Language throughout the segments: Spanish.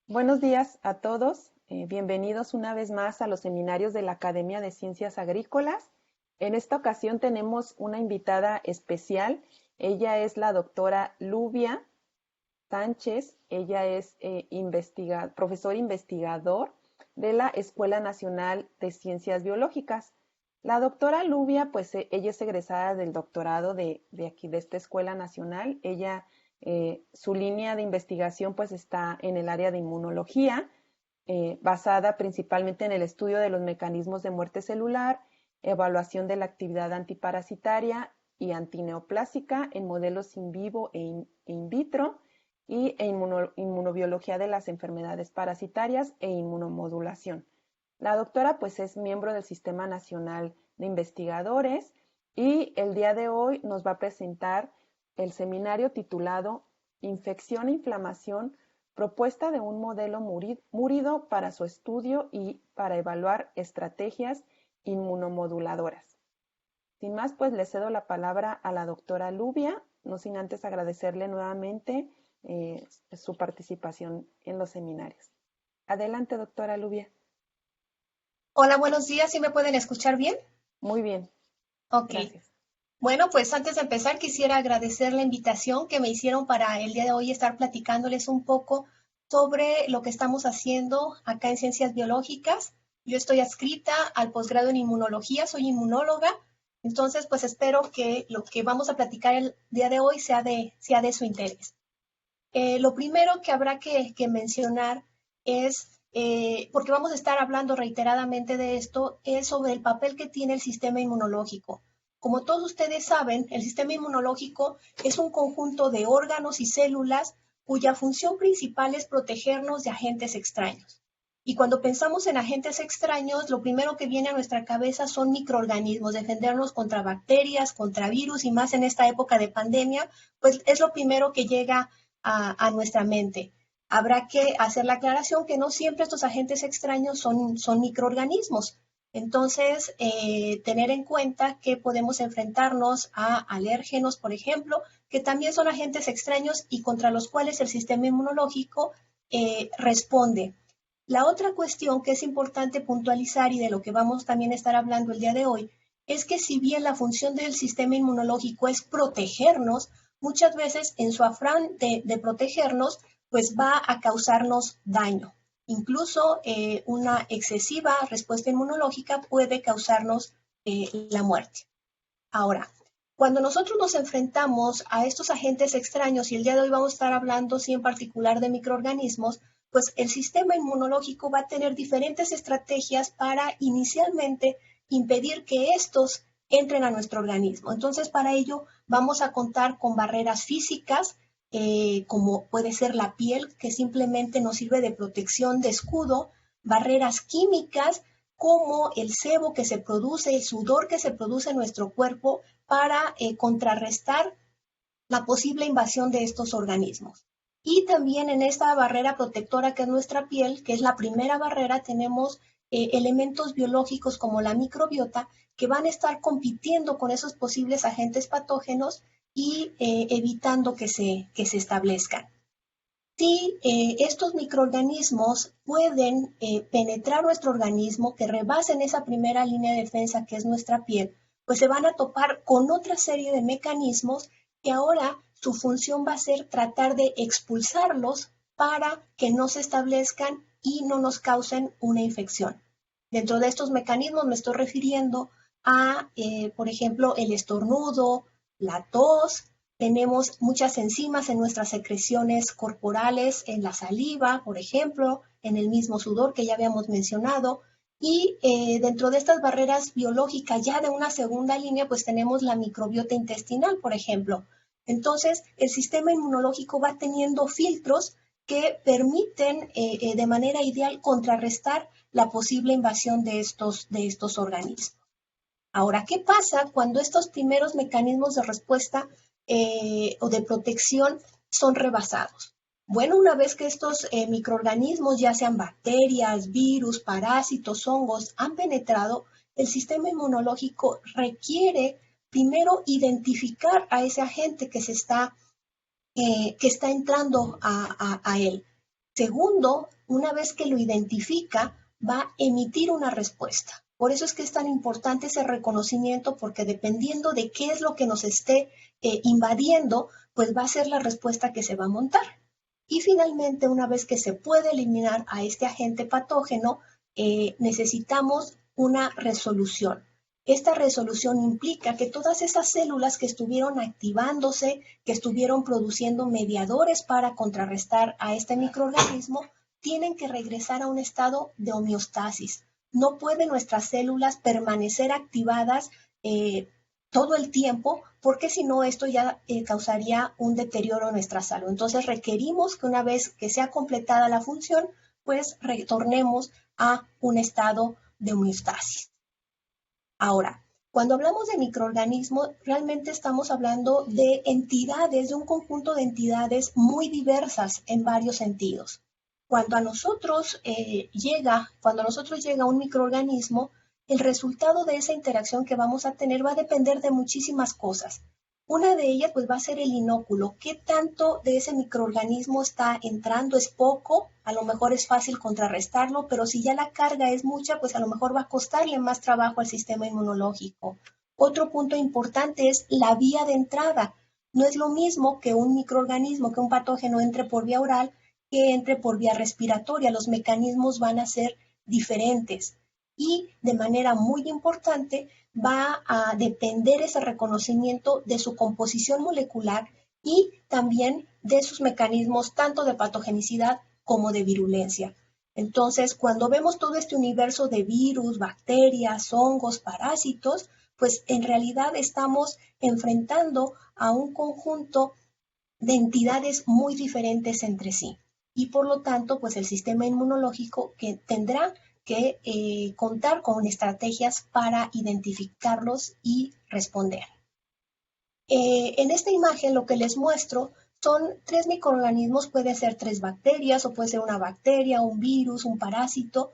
Buenos días a todos. Bienvenidos una vez más a los seminarios de la Academia de Ciencias Agrícolas. En esta ocasión tenemos una invitada especial. Ella es la doctora Lubia Sánchez. Ella es profesor investigador de la Escuela Nacional de Ciencias Biológicas. La doctora Lubia, pues ella es egresada del doctorado de aquí, de esta Escuela Nacional. Ella su línea de investigación pues está en el área de inmunología, basada principalmente en el estudio de los mecanismos de muerte celular, evaluación de la actividad antiparasitaria y antineoplásica en modelos in vivo e in vitro y inmunobiología de las enfermedades parasitarias e inmunomodulación. La doctora pues es miembro del Sistema Nacional de Investigadores y el día de hoy nos va a presentar el seminario titulado Infección e Inflamación, propuesta de un modelo múrido para su estudio y para evaluar estrategias inmunomoduladoras. Sin más, pues le cedo la palabra a la doctora Lubia, no sin antes agradecerle nuevamente su participación en los seminarios. Adelante, doctora Lubia. Hola, buenos días. ¿Sí me pueden escuchar bien? Muy bien. Ok. Gracias. Bueno, pues antes de empezar quisiera agradecer la invitación que me hicieron para el día de hoy estar platicándoles un poco sobre lo que estamos haciendo acá en Ciencias Biológicas. Yo estoy adscrita al posgrado en inmunología, soy inmunóloga, entonces pues espero que lo que vamos a platicar el día de hoy sea de su interés. Lo primero que habrá que mencionar es, porque vamos a estar hablando reiteradamente de esto, es sobre el papel que tiene el sistema inmunológico. Como todos ustedes saben, el sistema inmunológico es un conjunto de órganos y células cuya función principal es protegernos de agentes extraños. Y cuando pensamos en agentes extraños, lo primero que viene a nuestra cabeza son microorganismos, defendernos contra bacterias, contra virus, y más en esta época de pandemia, pues es lo primero que llega a nuestra mente. Habrá que hacer la aclaración que no siempre estos agentes extraños son microorganismos. Entonces, tener en cuenta que podemos enfrentarnos a alérgenos, por ejemplo, que también son agentes extraños y contra los cuales el sistema inmunológico responde. La otra cuestión que es importante puntualizar y de lo que vamos también a estar hablando el día de hoy es que si bien la función del sistema inmunológico es protegernos, muchas veces en su afán de protegernos, pues va a causarnos daño. Incluso una excesiva respuesta inmunológica puede causarnos la muerte. Ahora, cuando nosotros nos enfrentamos a estos agentes extraños, y el día de hoy vamos a estar hablando sí en particular de microorganismos, pues el sistema inmunológico va a tener diferentes estrategias para inicialmente impedir que estos entren a nuestro organismo. Entonces, para ello vamos a contar con barreras físicas, como puede ser la piel, que simplemente nos sirve de protección de escudo, barreras químicas, como el sebo que se produce, el sudor que se produce en nuestro cuerpo para contrarrestar la posible invasión de estos organismos. Y también en esta barrera protectora que es nuestra piel, que es la primera barrera, tenemos elementos biológicos como la microbiota que van a estar compitiendo con esos posibles agentes patógenos y evitando que se establezcan. Si estos microorganismos pueden penetrar nuestro organismo, que rebasen esa primera línea de defensa que es nuestra piel, pues se van a topar con otra serie de mecanismos que ahora su función va a ser tratar de expulsarlos para que no se establezcan y no nos causen una infección. Dentro de estos mecanismos me estoy refiriendo a, por ejemplo, el estornudo, la tos. Tenemos muchas enzimas en nuestras secreciones corporales, en la saliva, por ejemplo, en el mismo sudor que ya habíamos mencionado. Y dentro de estas barreras biológicas ya de una segunda línea, pues tenemos la microbiota intestinal, por ejemplo. Entonces, el sistema inmunológico va teniendo filtros que permiten de manera ideal contrarrestar la posible invasión de estos organismos. Ahora, ¿qué pasa cuando estos primeros mecanismos de respuesta o de protección son rebasados? Bueno, una vez que estos microorganismos, ya sean bacterias, virus, parásitos, hongos, han penetrado, el sistema inmunológico requiere primero identificar a ese agente que está entrando a él. Segundo, una vez que lo identifica, va a emitir una respuesta. Por eso es que es tan importante ese reconocimiento, porque dependiendo de qué es lo que nos esté invadiendo, pues va a ser la respuesta que se va a montar. Y finalmente, una vez que se puede eliminar a este agente patógeno, necesitamos una resolución. Esta resolución implica que todas esas células que estuvieron activándose, que estuvieron produciendo mediadores para contrarrestar a este microorganismo, tienen que regresar a un estado de homeostasis. No pueden nuestras células permanecer activadas todo el tiempo, porque si no esto ya causaría un deterioro en nuestra salud. Entonces requerimos que una vez que sea completada la función, pues retornemos a un estado de homeostasis. Ahora, cuando hablamos de microorganismos, realmente estamos hablando de entidades, de un conjunto de entidades muy diversas en varios sentidos. Cuando a nosotros llega un microorganismo, el resultado de esa interacción que vamos a tener va a depender de muchísimas cosas. Una de ellas pues va a ser el inóculo. ¿Qué tanto de ese microorganismo está entrando? ¿Es poco? A lo mejor es fácil contrarrestarlo, pero si ya la carga es mucha, pues a lo mejor va a costarle más trabajo al sistema inmunológico. Otro punto importante es la vía de entrada. No es lo mismo que un microorganismo, que un patógeno entre por vía oral, que entre por vía respiratoria. Los mecanismos van a ser diferentes. Y de manera muy importante va a depender ese reconocimiento de su composición molecular y también de sus mecanismos tanto de patogenicidad como de virulencia. Entonces, cuando vemos todo este universo de virus, bacterias, hongos, parásitos, pues en realidad estamos enfrentando a un conjunto de entidades muy diferentes entre sí. Y por lo tanto, pues el sistema inmunológico que tendrá que contar con estrategias para identificarlos y responder. En esta imagen lo que les muestro son 3 microorganismos, puede ser 3 bacterias o puede ser una bacteria, un virus, un parásito,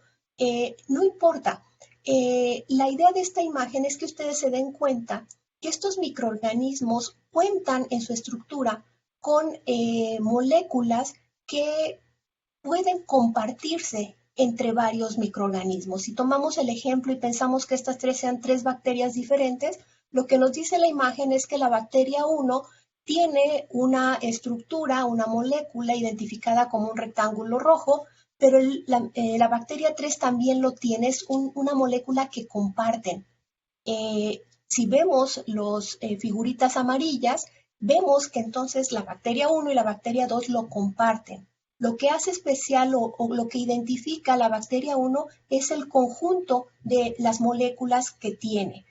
no importa. La idea de esta imagen es que ustedes se den cuenta que estos microorganismos cuentan en su estructura con moléculas que pueden compartirse entre varios microorganismos. Si tomamos el ejemplo y pensamos que estas 3 sean 3 bacterias diferentes, lo que nos dice la imagen es que la bacteria 1 tiene una estructura, una molécula identificada como un rectángulo rojo, pero la bacteria 3 también lo tiene, es una molécula que comparten. Si vemos las figuritas amarillas, vemos que entonces la bacteria 1 y la bacteria 2 lo comparten. Lo que hace especial o lo que identifica a la bacteria 1 es el conjunto de las moléculas que tiene.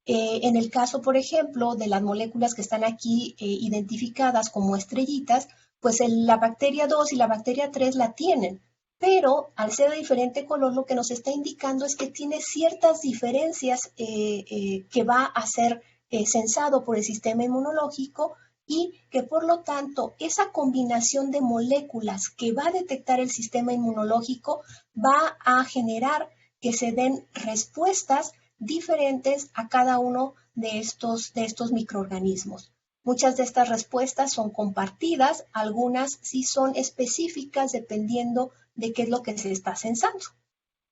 En el caso, por ejemplo, de las moléculas que están aquí identificadas como estrellitas, pues la bacteria 2 y la bacteria 3 la tienen, pero al ser de diferente color lo que nos está indicando es que tiene ciertas diferencias que va a ser sensado por el sistema inmunológico y que por lo tanto esa combinación de moléculas que va a detectar el sistema inmunológico va a generar que se den respuestas diferentes a cada uno de estos microorganismos. Muchas de estas respuestas son compartidas, algunas sí son específicas dependiendo de qué es lo que se está sensando.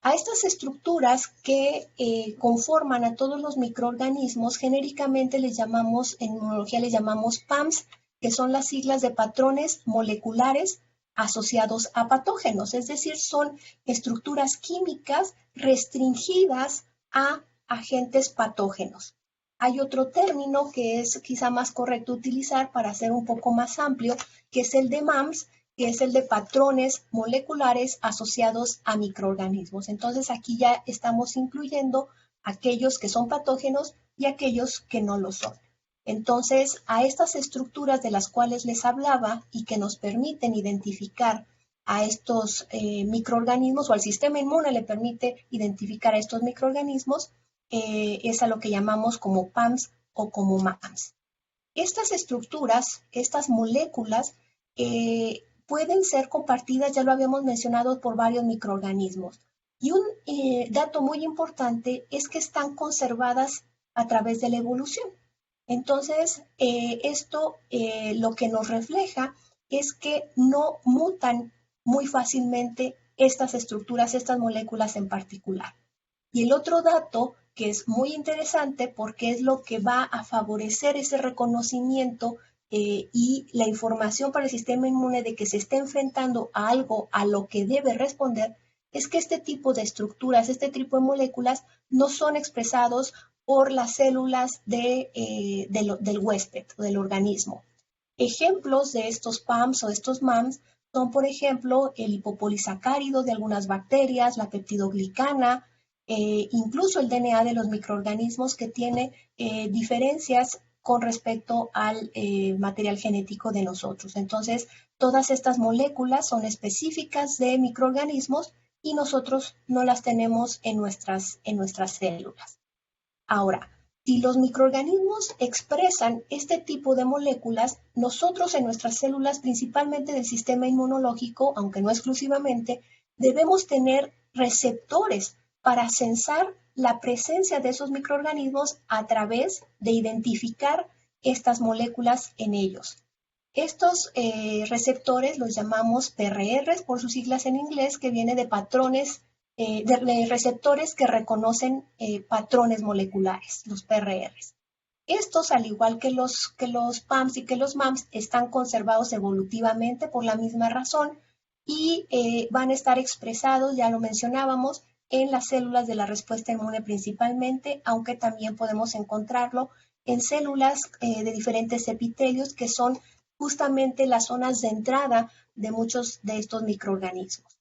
A estas estructuras que conforman a todos los microorganismos, genéricamente en inmunología les llamamos PAMS, que son las siglas de patrones moleculares asociados a patógenos, es decir, son estructuras químicas restringidas a agentes patógenos. Hay otro término que es quizá más correcto utilizar para ser un poco más amplio, que es el de MAMS, que es el de patrones moleculares asociados a microorganismos. Entonces aquí ya estamos incluyendo aquellos que son patógenos y aquellos que no lo son. Entonces, a estas estructuras de las cuales les hablaba y que nos permiten identificar a estos microorganismos, o al sistema inmune le permite identificar a estos microorganismos, es a lo que llamamos como PAMS o como MAMS. Estas estructuras, estas moléculas, pueden ser compartidas, ya lo habíamos mencionado, por varios microorganismos. Y un dato muy importante es que están conservadas a través de la evolución. Entonces, esto lo que nos refleja es que no mutan muy fácilmente estas estructuras, estas moléculas en particular. Y el otro dato que es muy interesante porque es lo que va a favorecer ese reconocimiento y la información para el sistema inmune de que se está enfrentando a algo a lo que debe responder, es que este tipo de estructuras, este tipo de moléculas no son expresados por las células del huésped o del organismo. Ejemplos de estos PAMs o estos MAMs son, por ejemplo, el lipopolisacárido de algunas bacterias, la peptidoglicana, incluso el DNA de los microorganismos que tiene diferencias con respecto al material genético de nosotros. Entonces, todas estas moléculas son específicas de microorganismos y nosotros no las tenemos en nuestras células. Ahora, si los microorganismos expresan este tipo de moléculas, nosotros en nuestras células, principalmente del sistema inmunológico, aunque no exclusivamente, debemos tener receptores para sensar la presencia de esos microorganismos a través de identificar estas moléculas en ellos. Estos receptores los llamamos PRRs por sus siglas en inglés, que viene de patrones, de receptores que reconocen patrones moleculares, los PRRs. Estos, al igual que los PAMs y que los MAMs, están conservados evolutivamente por la misma razón y van a estar expresados, ya lo mencionábamos, en las células de la respuesta inmune principalmente, aunque también podemos encontrarlo en células de diferentes epitelios que son justamente las zonas de entrada de muchos de estos microorganismos.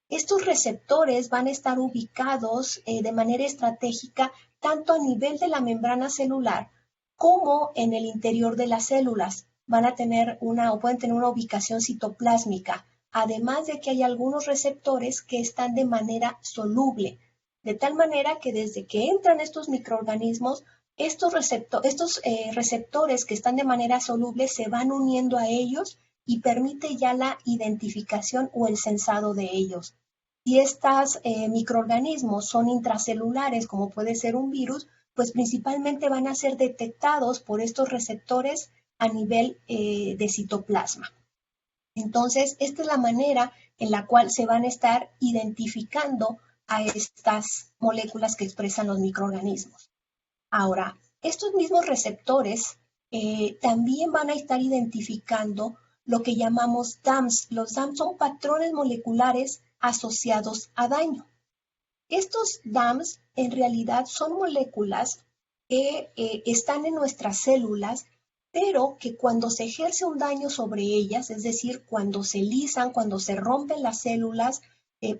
Estos receptores van a estar ubicados de manera estratégica tanto a nivel de la membrana celular como en el interior de las células. Van a tener pueden tener una ubicación citoplásmica, además de que hay algunos receptores que están de manera soluble, de tal manera que desde que entran estos microorganismos, estos receptores que están de manera soluble se van uniendo a ellos y permite ya la identificación o el sensado de ellos. Si estos microorganismos son intracelulares, como puede ser un virus, pues principalmente van a ser detectados por estos receptores a nivel de citoplasma. Entonces, esta es la manera en la cual se van a estar identificando a estas moléculas que expresan los microorganismos. Ahora, estos mismos receptores también van a estar identificando lo que llamamos DAMs. Los DAMs son patrones moleculares asociados a daño. Estos DAMs en realidad son moléculas que están en nuestras células, pero que cuando se ejerce un daño sobre ellas, es decir, cuando se lisan, cuando se rompen las células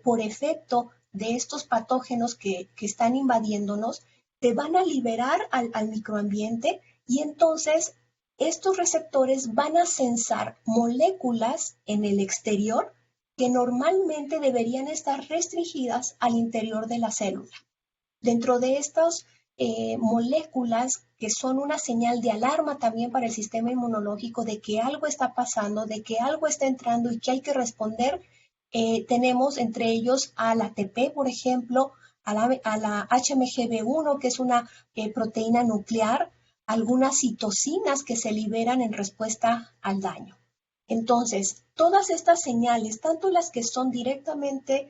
por efecto de estos patógenos que están invadiéndonos, se van a liberar al microambiente y entonces estos receptores van a sensar moléculas en el exterior que normalmente deberían estar restringidas al interior de la célula. Dentro de estas moléculas que son una señal de alarma también para el sistema inmunológico de que algo está pasando, de que algo está entrando y que hay que responder, tenemos entre ellos al ATP, por ejemplo, a la HMGB1, que es una proteína nuclear, algunas citocinas que se liberan en respuesta al daño. Entonces, todas estas señales, tanto las que son directamente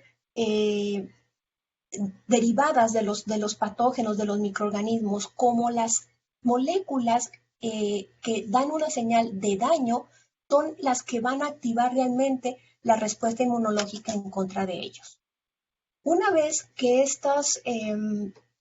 derivadas de los patógenos, de los microorganismos, como las moléculas que dan una señal de daño, son las que van a activar realmente la respuesta inmunológica en contra de ellos. Una vez que estos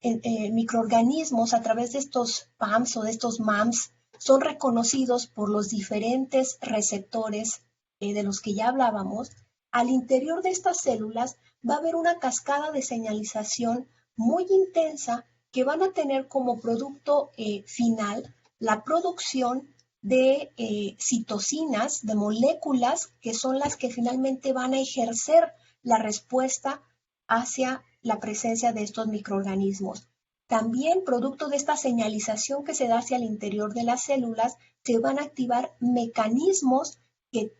microorganismos a través de estos PAMs o de estos MAMs son reconocidos por los diferentes receptores de los que ya hablábamos, al interior de estas células va a haber una cascada de señalización muy intensa que van a tener como producto final la producción de citocinas, de moléculas que son las que finalmente van a ejercer la respuesta hacia la presencia de estos microorganismos. También, producto de esta señalización que se da hacia el interior de las células, se van a activar mecanismos que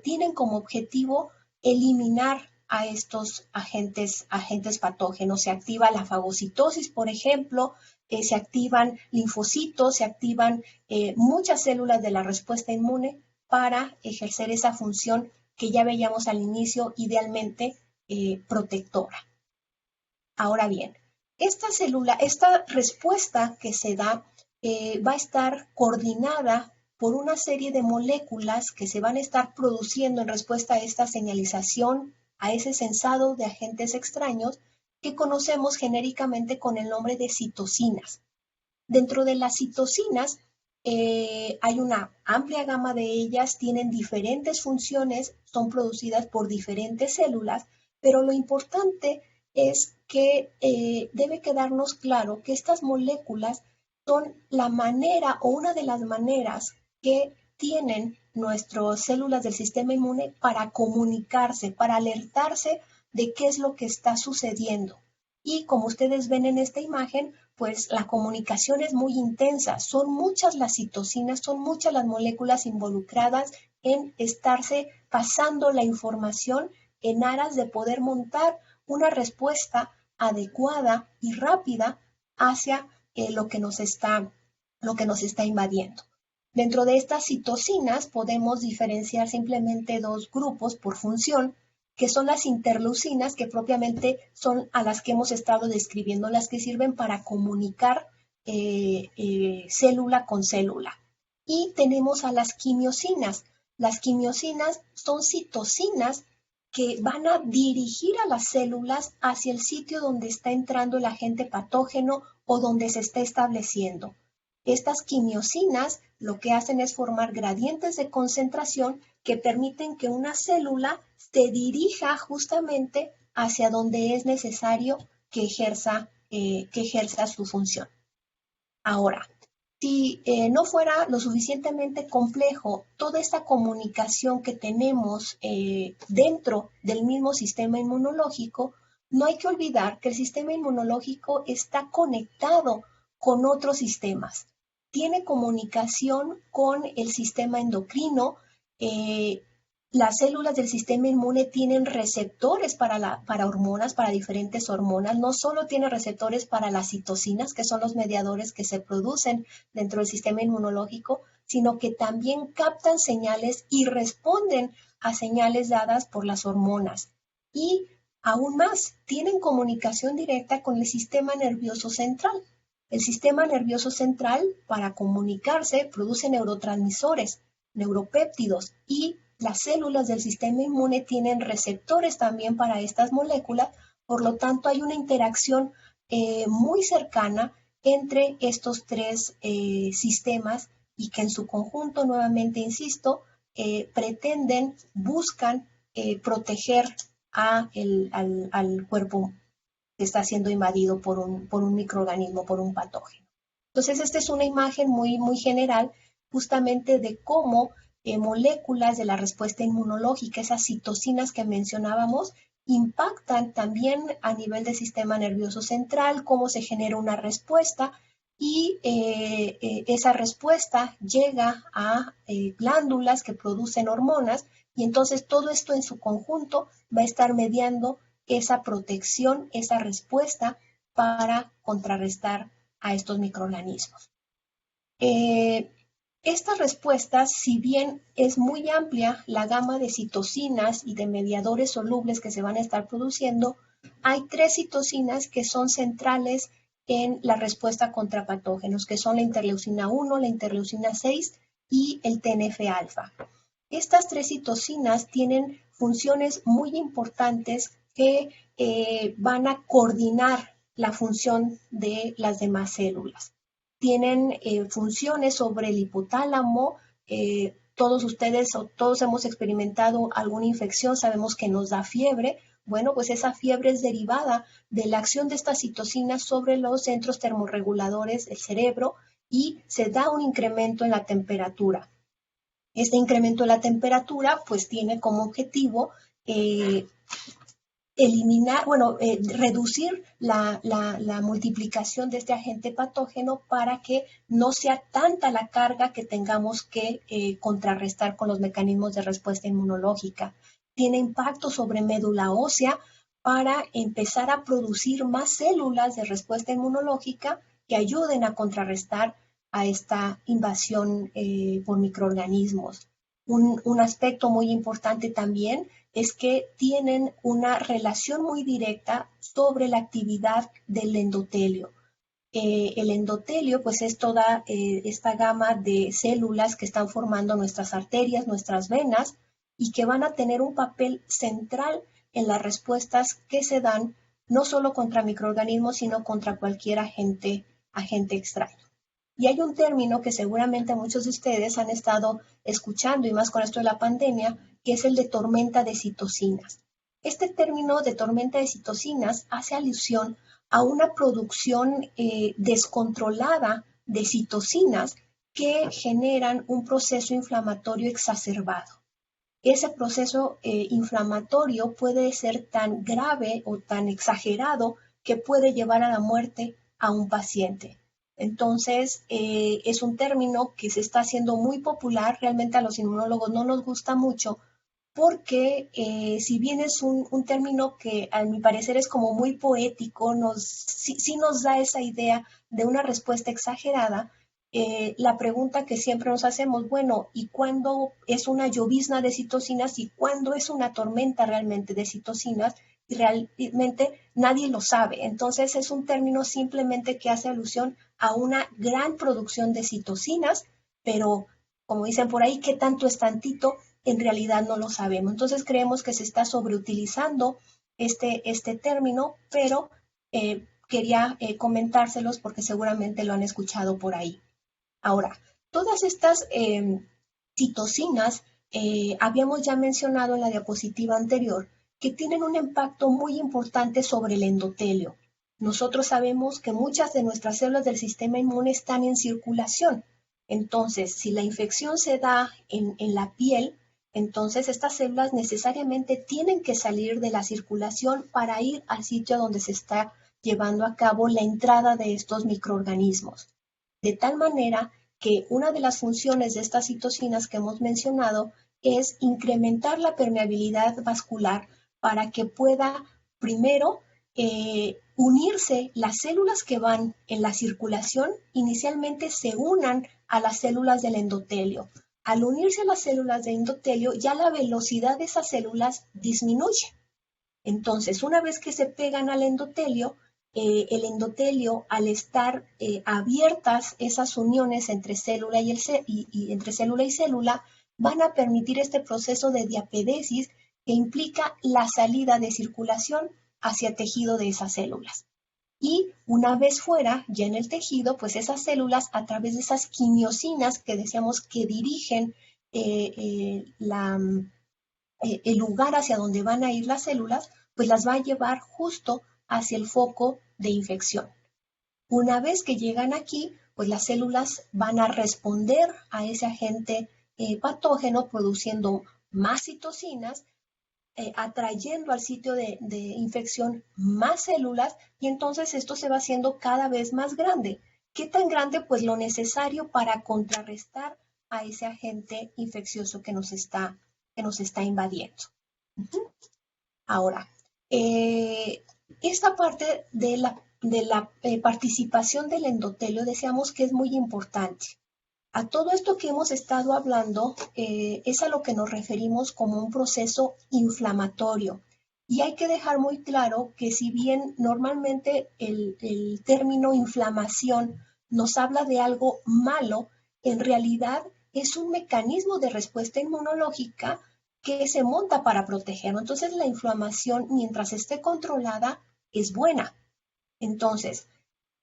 tienen como objetivo eliminar a estos agentes patógenos. Se activa la fagocitosis, por ejemplo, se activan linfocitos, se activan muchas células de la respuesta inmune para ejercer esa función que ya veíamos al inicio, idealmente protectora. Ahora bien, esta respuesta que se da va a estar coordinada por una serie de moléculas que se van a estar produciendo en respuesta a esta señalización, a ese sensado de agentes extraños que conocemos genéricamente con el nombre de citocinas. Dentro de las citocinas hay una amplia gama de ellas, tienen diferentes funciones, son producidas por diferentes células, pero lo importante es que debe quedarnos claro que estas moléculas son la manera o una de las maneras que tienen nuestras células del sistema inmune para comunicarse, para alertarse de qué es lo que está sucediendo. Y como ustedes ven en esta imagen, pues la comunicación es muy intensa. Son muchas las citocinas, son muchas las moléculas involucradas en estarse pasando la información en aras de poder montar una respuesta adecuada y rápida hacia lo que nos está invadiendo. Dentro de estas citocinas podemos diferenciar simplemente dos grupos por función, que son las interleucinas, que propiamente son a las que hemos estado describiendo, las que sirven para comunicar célula con célula. Y tenemos a las quimiosinas. Las quimiosinas son citocinas que van a dirigir a las células hacia el sitio donde está entrando el agente patógeno o donde se está estableciendo. Estas quimiosinas lo que hacen es formar gradientes de concentración que permiten que una célula se dirija justamente hacia donde es necesario que ejerza su función. Ahora, si no fuera lo suficientemente complejo toda esta comunicación que tenemos dentro del mismo sistema inmunológico, no hay que olvidar que el sistema inmunológico está conectado con otros sistemas. Tiene comunicación con el sistema endocrino. Las células del sistema inmune tienen receptores para hormonas, para diferentes hormonas. No solo tiene receptores para las citocinas, que son los mediadores que se producen dentro del sistema inmunológico, sino que también captan señales y responden a señales dadas por las hormonas. Y aún más, tienen comunicación directa con el sistema nervioso central. El sistema nervioso central, para comunicarse, produce neurotransmisores, neuropéptidos, y las células del sistema inmune tienen receptores también para estas moléculas. Por lo tanto, hay una interacción muy cercana entre estos tres sistemas y que en su conjunto, nuevamente insisto, buscan proteger al cuerpo que está siendo invadido por un microorganismo, por un patógeno. Entonces, esta es una imagen muy, muy general justamente de cómo moléculas de la respuesta inmunológica, esas citocinas que mencionábamos, impactan también a nivel del sistema nervioso central, cómo se genera una respuesta y esa respuesta llega a glándulas que producen hormonas, y entonces todo esto en su conjunto va a estar mediando esa protección, esa respuesta para contrarrestar a estos microorganismos. Estas respuestas, si bien es muy amplia la gama de citocinas y de mediadores solubles que se van a estar produciendo, hay tres citocinas que son centrales en la respuesta contra patógenos, que son la interleucina 1, la interleucina 6 y el TNF-alfa. Estas tres citocinas tienen funciones muy importantes que van a coordinar la función de las demás células. Tienen funciones sobre el hipotálamo. Todos ustedes o todos hemos experimentado alguna infección, sabemos que nos da fiebre. Bueno, pues esa fiebre es derivada de la acción de estas citocinas sobre los centros termorreguladores del cerebro y se da un incremento en la temperatura. Este incremento de la temperatura pues tiene como objetivo reducir la multiplicación de este agente patógeno para que no sea tanta la carga que tengamos que contrarrestar con los mecanismos de respuesta inmunológica. Tiene impacto sobre médula ósea para empezar a producir más células de respuesta inmunológica que ayuden a contrarrestar a esta invasión por microorganismos. Un aspecto muy importante también es que tienen una relación muy directa sobre la actividad del endotelio. El endotelio pues es toda esta gama de células que están formando nuestras arterias, nuestras venas y que van a tener un papel central en las respuestas que se dan no solo contra microorganismos sino contra cualquier agente extraño. Y hay un término que seguramente muchos de ustedes han estado escuchando y más con esto de la pandemia, que es el de tormenta de citocinas. Este término de tormenta de citocinas hace alusión a una producción descontrolada de citocinas que generan un proceso inflamatorio exacerbado. Ese proceso inflamatorio puede ser tan grave o tan exagerado que puede llevar a la muerte a un paciente. Entonces, es un término que se está haciendo muy popular, realmente a los inmunólogos no nos gusta mucho, porque si bien es un término que a mi parecer es como muy poético, sí nos da esa idea de una respuesta exagerada, la pregunta que siempre nos hacemos, bueno, ¿y cuándo es una llovizna de citocinas y cuándo es una tormenta realmente de citocinas? Y realmente nadie lo sabe. Entonces es un término simplemente que hace alusión a una gran producción de citocinas, pero como dicen por ahí, ¿qué tanto es tantito? En realidad no lo sabemos. Entonces creemos que se está sobreutilizando este término, pero quería comentárselos porque seguramente lo han escuchado por ahí. Ahora, todas estas citocinas, habíamos ya mencionado en la diapositiva anterior, que tienen un impacto muy importante sobre el endotelio. Nosotros sabemos que muchas de nuestras células del sistema inmune están en circulación. Entonces, si la infección se da en la piel, entonces estas células necesariamente tienen que salir de la circulación para ir al sitio donde se está llevando a cabo la entrada de estos microorganismos. De tal manera que una de las funciones de estas citocinas que hemos mencionado es incrementar la permeabilidad vascular para que pueda primero unirse las células que van en la circulación, inicialmente se unan a las células del endotelio. Al unirse a las células del endotelio, ya la velocidad de esas células disminuye. Entonces, una vez que se pegan al endotelio, el endotelio, al estar abiertas esas uniones entre célula entre célula y célula, van a permitir este proceso de diapedesis que implica la salida de circulación hacia el tejido de esas células. Y una vez fuera, ya en el tejido, pues esas células, a través de esas quimiosinas que decíamos que dirigen el lugar hacia donde van a ir las células, pues las va a llevar justo hacia el foco de infección. Una vez que llegan aquí, pues las células van a responder a ese agente patógeno produciendo más citocinas, atrayendo al sitio de infección más células y entonces esto se va haciendo cada vez más grande. ¿Qué tan grande? Pues lo necesario para contrarrestar a ese agente infeccioso que nos está invadiendo. Ahora, esta parte de la participación del endotelio decíamos que es muy importante. A todo esto que hemos estado hablando es a lo que nos referimos como un proceso inflamatorio. Y hay que dejar muy claro que si bien normalmente el término inflamación nos habla de algo malo, en realidad es un mecanismo de respuesta inmunológica que se monta para protegernos. Entonces la inflamación, mientras esté controlada, es buena. Entonces,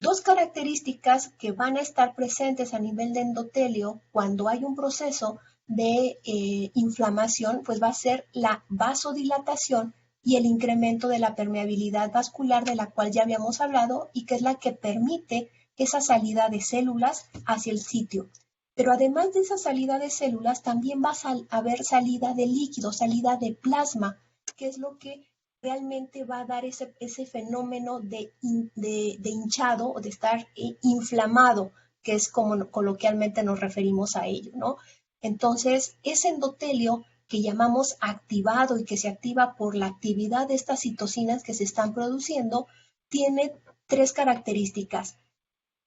dos características que van a estar presentes a nivel de endotelio cuando hay un proceso de inflamación, pues va a ser la vasodilatación y el incremento de la permeabilidad vascular de la cual ya habíamos hablado y que es la que permite esa salida de células hacia el sitio. Pero además de esa salida de células, también va a haber salida de líquido, salida de plasma, que es lo que realmente va a dar ese fenómeno de hinchado o de estar inflamado, que es como coloquialmente nos referimos a ello, ¿no? Entonces, ese endotelio que llamamos activado y que se activa por la actividad de estas citocinas que se están produciendo, tiene tres características.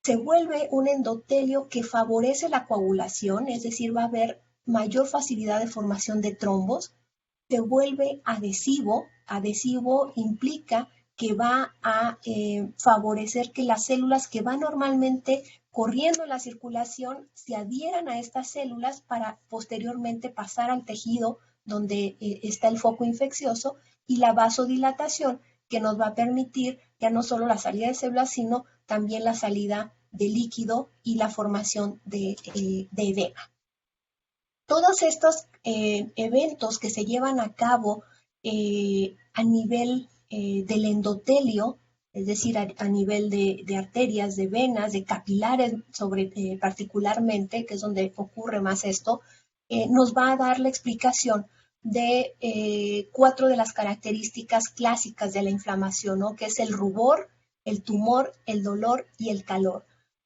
Se vuelve un endotelio que favorece la coagulación, es decir, va a haber mayor facilidad de formación de trombos, se vuelve adhesivo. Adhesivo implica que va a favorecer que las células que van normalmente corriendo en la circulación se adhieran a estas células para posteriormente pasar al tejido donde está el foco infeccioso, y la vasodilatación, que nos va a permitir ya no solo la salida de células, sino también la salida de líquido y la formación de edema. Todos estos eventos que se llevan a cabo a nivel del endotelio, es decir, a nivel de arterias, de venas, de capilares particularmente, que es donde ocurre más esto, nos va a dar la explicación de 4 de las características clásicas de la inflamación, ¿no? Que es el rubor, el tumor, el dolor y el calor.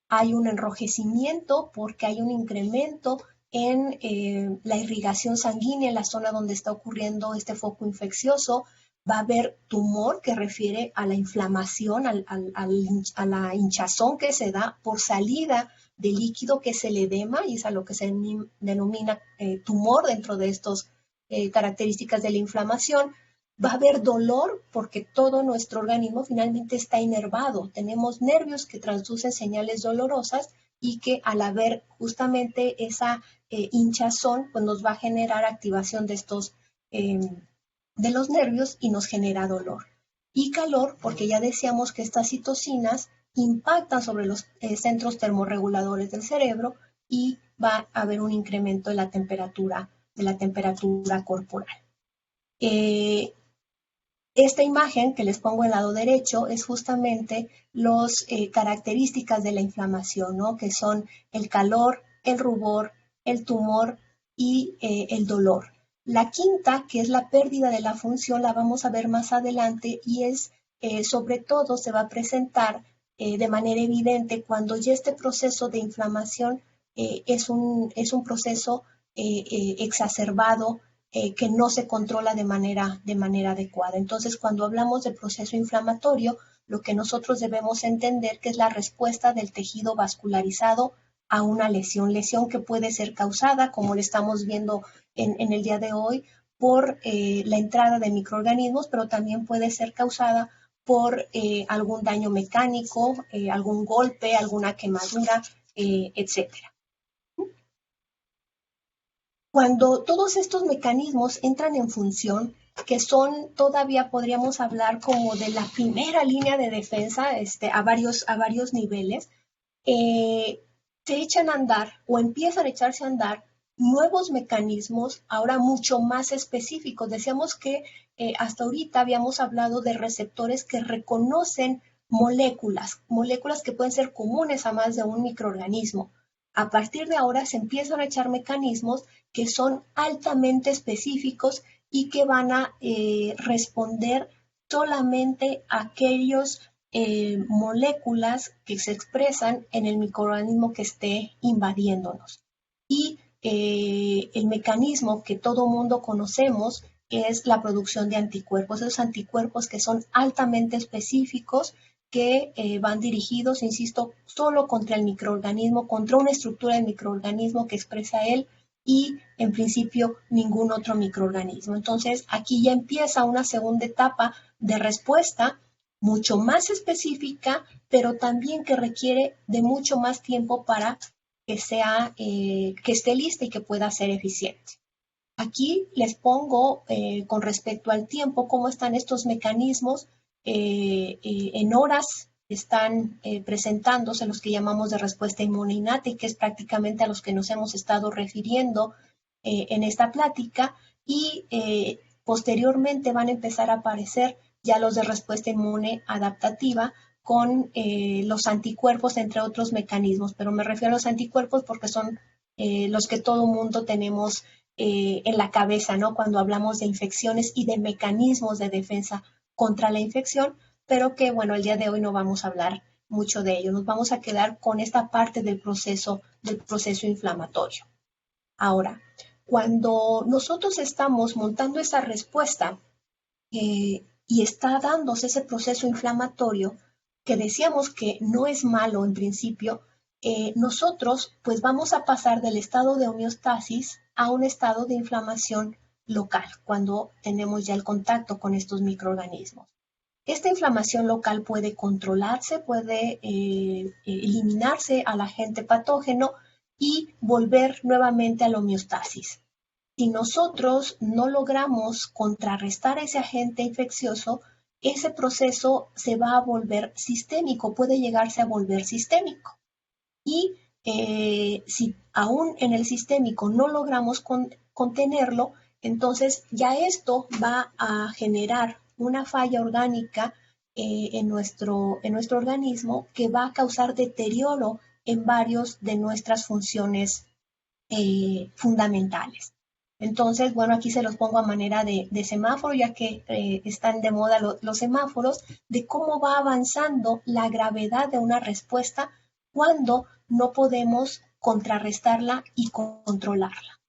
Hay un enrojecimiento porque hay un incremento en la irrigación sanguínea en la zona donde está ocurriendo este foco infeccioso. Va a haber tumor, que refiere a la inflamación, a la hinchazón que se da por salida de líquido, que es el edema, y es a lo que se denomina tumor dentro de estas características de la inflamación. Va a haber dolor porque todo nuestro organismo finalmente está inervado. Tenemos nervios que transducen señales dolorosas y que al haber justamente esa hinchazón, pues nos va a generar activación de estos de los nervios y nos genera dolor. Y calor, porque ya decíamos que estas citocinas impactan sobre los centros termorreguladores del cerebro y va a haber un incremento de la temperatura corporal. Esta imagen que les pongo en el lado derecho es justamente las características de la inflamación, ¿no? Que son el calor, el rubor, el tumor y el dolor. La quinta, que es la pérdida de la función, la vamos a ver más adelante, y es sobre todo se va a presentar de manera evidente cuando ya este proceso de inflamación es un proceso exacerbado, que no se controla de manera adecuada. Entonces, cuando hablamos de proceso inflamatorio, lo que nosotros debemos entender que es la respuesta del tejido vascularizado a una lesión que puede ser causada, como le estamos viendo en el día de hoy, por la entrada de microorganismos, pero también puede ser causada por algún daño mecánico, algún golpe, alguna quemadura, etcétera. Cuando todos estos mecanismos entran en función, que son todavía podríamos hablar como de la primera línea de defensa a varios niveles, se echan a andar o empiezan a echarse a andar nuevos mecanismos, ahora mucho más específicos. Decíamos que hasta ahorita habíamos hablado de receptores que reconocen moléculas que pueden ser comunes a más de un microorganismo. A partir de ahora se empiezan a echar mecanismos que son altamente específicos y que van a responder solamente a aquellas moléculas que se expresan en el microorganismo que esté invadiéndonos. Y el mecanismo que todo mundo conocemos es la producción de anticuerpos, esos anticuerpos que son altamente específicos, que van dirigidos, insisto, solo contra el microorganismo, contra una estructura del microorganismo que expresa él, y en principio ningún otro microorganismo. Entonces aquí ya empieza una segunda etapa de respuesta mucho más específica, pero también que requiere de mucho más tiempo para que esté lista y que pueda ser eficiente. Aquí les pongo con respecto al tiempo cómo están estos mecanismos. En horas están presentándose los que llamamos de respuesta inmune innata, y que es prácticamente a los que nos hemos estado refiriendo en esta plática, y posteriormente van a empezar a aparecer ya los de respuesta inmune adaptativa con los anticuerpos, entre otros mecanismos, pero me refiero a los anticuerpos porque son los que todo mundo tenemos en la cabeza, ¿no? Cuando hablamos de infecciones y de mecanismos de defensa contra la infección, pero que, bueno, el día de hoy no vamos a hablar mucho de ello. Nos vamos a quedar con esta parte del proceso inflamatorio. Ahora, cuando nosotros estamos montando esa respuesta y está dándose ese proceso inflamatorio, que decíamos que no es malo en principio, nosotros pues vamos a pasar del estado de homeostasis a un estado de inflamación local cuando tenemos ya el contacto con estos microorganismos. Esta inflamación local puede controlarse, puede eliminarse al agente patógeno y volver nuevamente a la homeostasis. Si nosotros no logramos contrarrestar ese agente infeccioso, ese proceso se va a volver sistémico, puede llegarse a volver sistémico. Y si aún en el sistémico no logramos contenerlo, entonces ya esto va a generar una falla orgánica en nuestro organismo que va a causar deterioro en varios de nuestras funciones fundamentales. Entonces, bueno, aquí se los pongo a manera de semáforo, ya que están de moda los semáforos, de cómo va avanzando la gravedad de una respuesta cuando no podemos contrarrestarla y controlarla.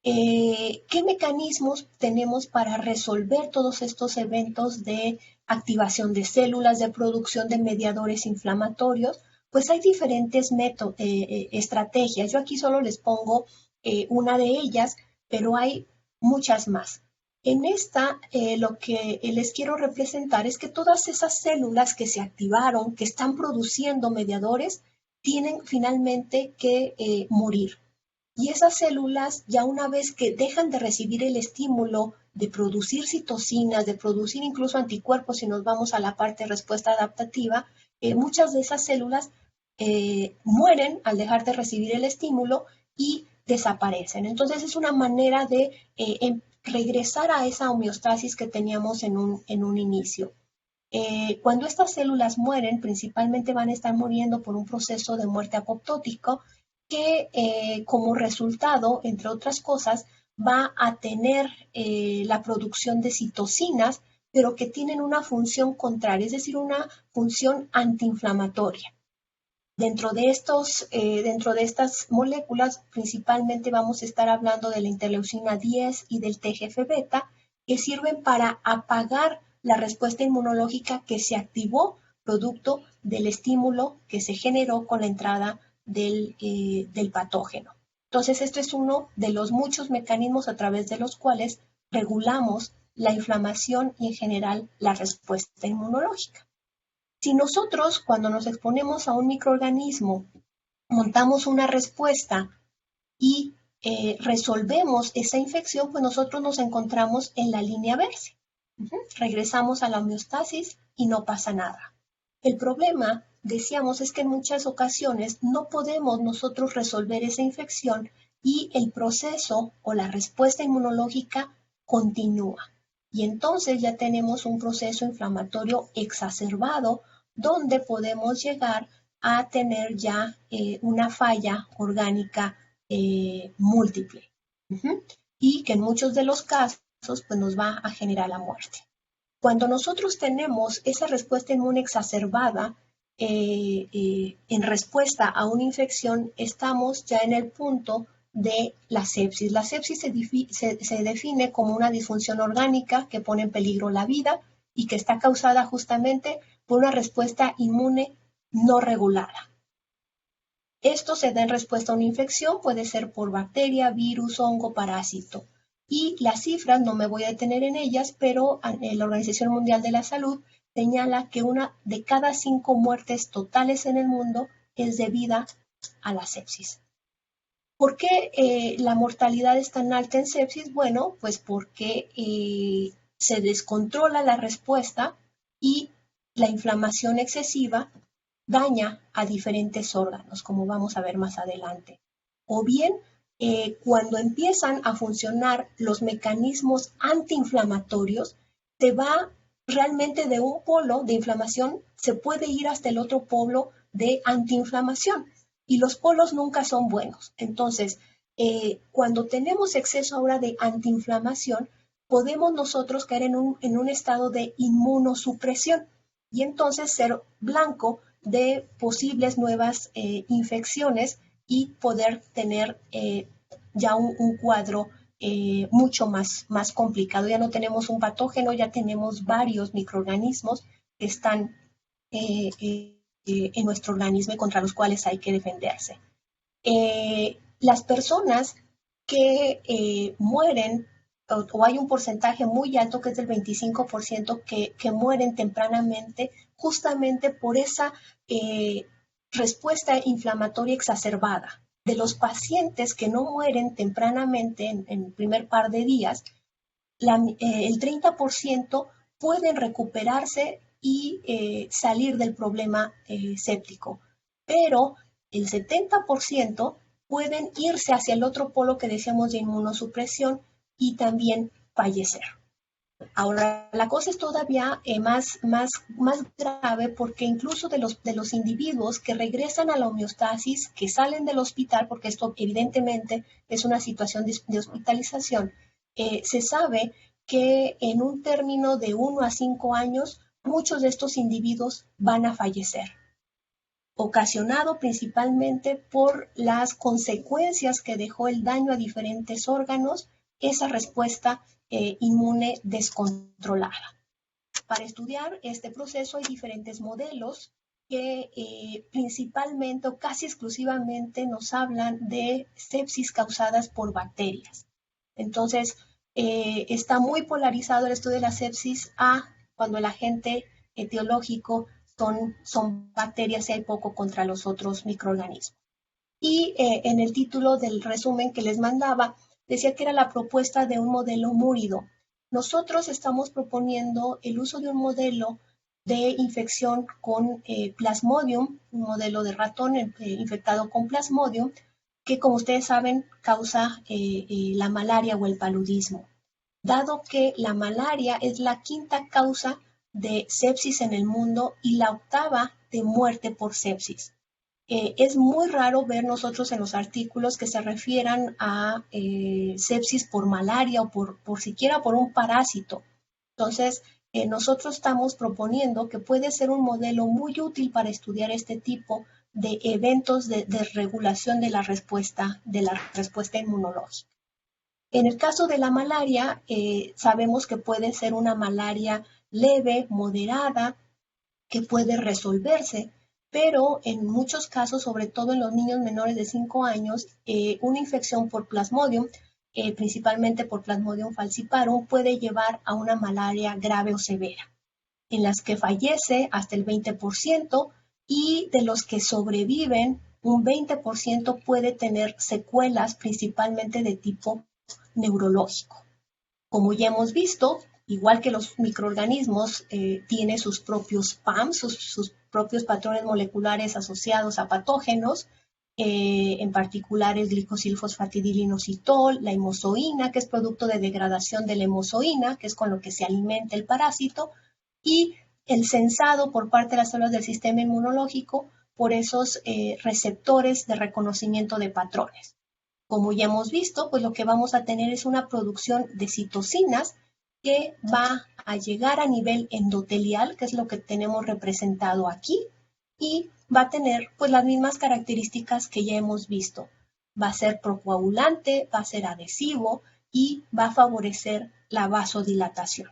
¿Qué mecanismos tenemos para resolver todos estos eventos de activación de células, de producción de mediadores inflamatorios? Pues hay diferentes estrategias. Yo aquí solo les pongo una de ellas, pero hay muchas más. En esta, lo que les quiero representar es que todas esas células que se activaron, que están produciendo mediadores, tienen finalmente que morir. Y esas células, ya una vez que dejan de recibir el estímulo de producir citocinas, de producir incluso anticuerpos, si nos vamos a la parte de respuesta adaptativa, muchas de esas células mueren al dejar de recibir el estímulo y desaparecen. Entonces es una manera de regresar a esa homeostasis que teníamos en un inicio. Cuando estas células mueren, principalmente van a estar muriendo por un proceso de muerte apoptótico que como resultado, entre otras cosas, va a tener la producción de citocinas, pero que tienen una función contraria, es decir, una función antiinflamatoria. Dentro de estas moléculas, principalmente vamos a estar hablando de la interleucina 10 y del TGF-beta, que sirven para apagar la respuesta inmunológica que se activó producto del estímulo que se generó con la entrada del patógeno. Entonces, esto es uno de los muchos mecanismos a través de los cuales regulamos la inflamación y en general la respuesta inmunológica. Si nosotros, cuando nos exponemos a un microorganismo, montamos una respuesta y resolvemos esa infección, pues nosotros nos encontramos en la línea verde. Regresamos a la homeostasis y no pasa nada. El problema, decíamos, es que en muchas ocasiones no podemos nosotros resolver esa infección y el proceso o la respuesta inmunológica continúa. Y entonces ya tenemos un proceso inflamatorio exacerbado donde podemos llegar a tener ya una falla orgánica múltiple y que en muchos de los casos pues nos va a generar la muerte. Cuando nosotros tenemos esa respuesta inmune exacerbada en respuesta a una infección, estamos ya en el punto de la sepsis. La sepsis se define como una disfunción orgánica que pone en peligro la vida y que está causada justamente por una respuesta inmune no regulada. Esto se da en respuesta a una infección, puede ser por bacteria, virus, hongo, parásito. Y las cifras, no me voy a detener en ellas, pero la Organización Mundial de la Salud señala que 1 de cada 5 muertes totales en el mundo es debida a la sepsis. ¿Por qué la mortalidad es tan alta en sepsis? Bueno, pues porque se descontrola la respuesta y la inflamación excesiva daña a diferentes órganos, como vamos a ver más adelante. O bien, cuando empiezan a funcionar los mecanismos antiinflamatorios, se va realmente de un polo de inflamación, se puede ir hasta el otro polo de antiinflamación. Y los polos nunca son buenos. Entonces, cuando tenemos exceso ahora de antiinflamación, podemos nosotros caer en un estado de inmunosupresión y entonces ser blanco de posibles nuevas infecciones y poder tener ya un cuadro mucho más complicado. Ya no tenemos un patógeno, ya tenemos varios microorganismos que están en nuestro organismo y contra los cuales hay que defenderse. Las personas que mueren, o hay un porcentaje muy alto que es del 25% que mueren tempranamente justamente por esa respuesta inflamatoria exacerbada. De los pacientes que no mueren tempranamente en el primer par de días, el 30% pueden recuperarse y salir del problema séptico, pero el 70% pueden irse hacia el otro polo que decíamos de inmunosupresión y también fallecer. Ahora, la cosa es todavía más grave porque incluso de los individuos que regresan a la homeostasis, que salen del hospital, porque esto evidentemente es una situación de hospitalización, se sabe que en un término de 1 a 5 años, muchos de estos individuos van a fallecer, ocasionado principalmente por las consecuencias que dejó el daño a diferentes órganos, esa respuesta inmune descontrolada. Para estudiar este proceso hay diferentes modelos que principalmente o casi exclusivamente nos hablan de sepsis causadas por bacterias. Entonces, está muy polarizado el estudio de la sepsis a cuando el agente etiológico son bacterias y hay poco contra los otros microorganismos. Y en el título del resumen que les mandaba, decía que era la propuesta de un modelo múrido. Nosotros estamos proponiendo el uso de un modelo de infección con Plasmodium, un modelo de ratón infectado con Plasmodium, que como ustedes saben causa la malaria o el paludismo. Dado que la malaria es la quinta causa de sepsis en el mundo y la octava de muerte por sepsis. Es muy raro ver nosotros en los artículos que se refieran a sepsis por malaria o por siquiera por un parásito. Entonces, nosotros estamos proponiendo que puede ser un modelo muy útil para estudiar este tipo de eventos de regulación de la respuesta inmunológica. En el caso de la malaria, sabemos que puede ser una malaria leve, moderada, que puede resolverse, pero en muchos casos, sobre todo en los niños menores de 5 años, una infección por Plasmodium, principalmente por Plasmodium falciparum, puede llevar a una malaria grave o severa, en las que fallece hasta el 20% y de los que sobreviven, un 20% puede tener secuelas principalmente de tipo neurológico. Como ya hemos visto, igual que los microorganismos, tiene sus propios PAM, sus propios patrones moleculares asociados a patógenos, en particular el glicosilfosfatidilinositol, la hemozoína, que es producto de degradación de la hemozoína, que es con lo que se alimenta el parásito, y el sensado por parte de las células del sistema inmunológico por esos receptores de reconocimiento de patrones. Como ya hemos visto, pues lo que vamos a tener es una producción de citocinas que va a llegar a nivel endotelial, que es lo que tenemos representado aquí, y va a tener pues las mismas características que ya hemos visto. Va a ser procoagulante, va a ser adhesivo y va a favorecer la vasodilatación.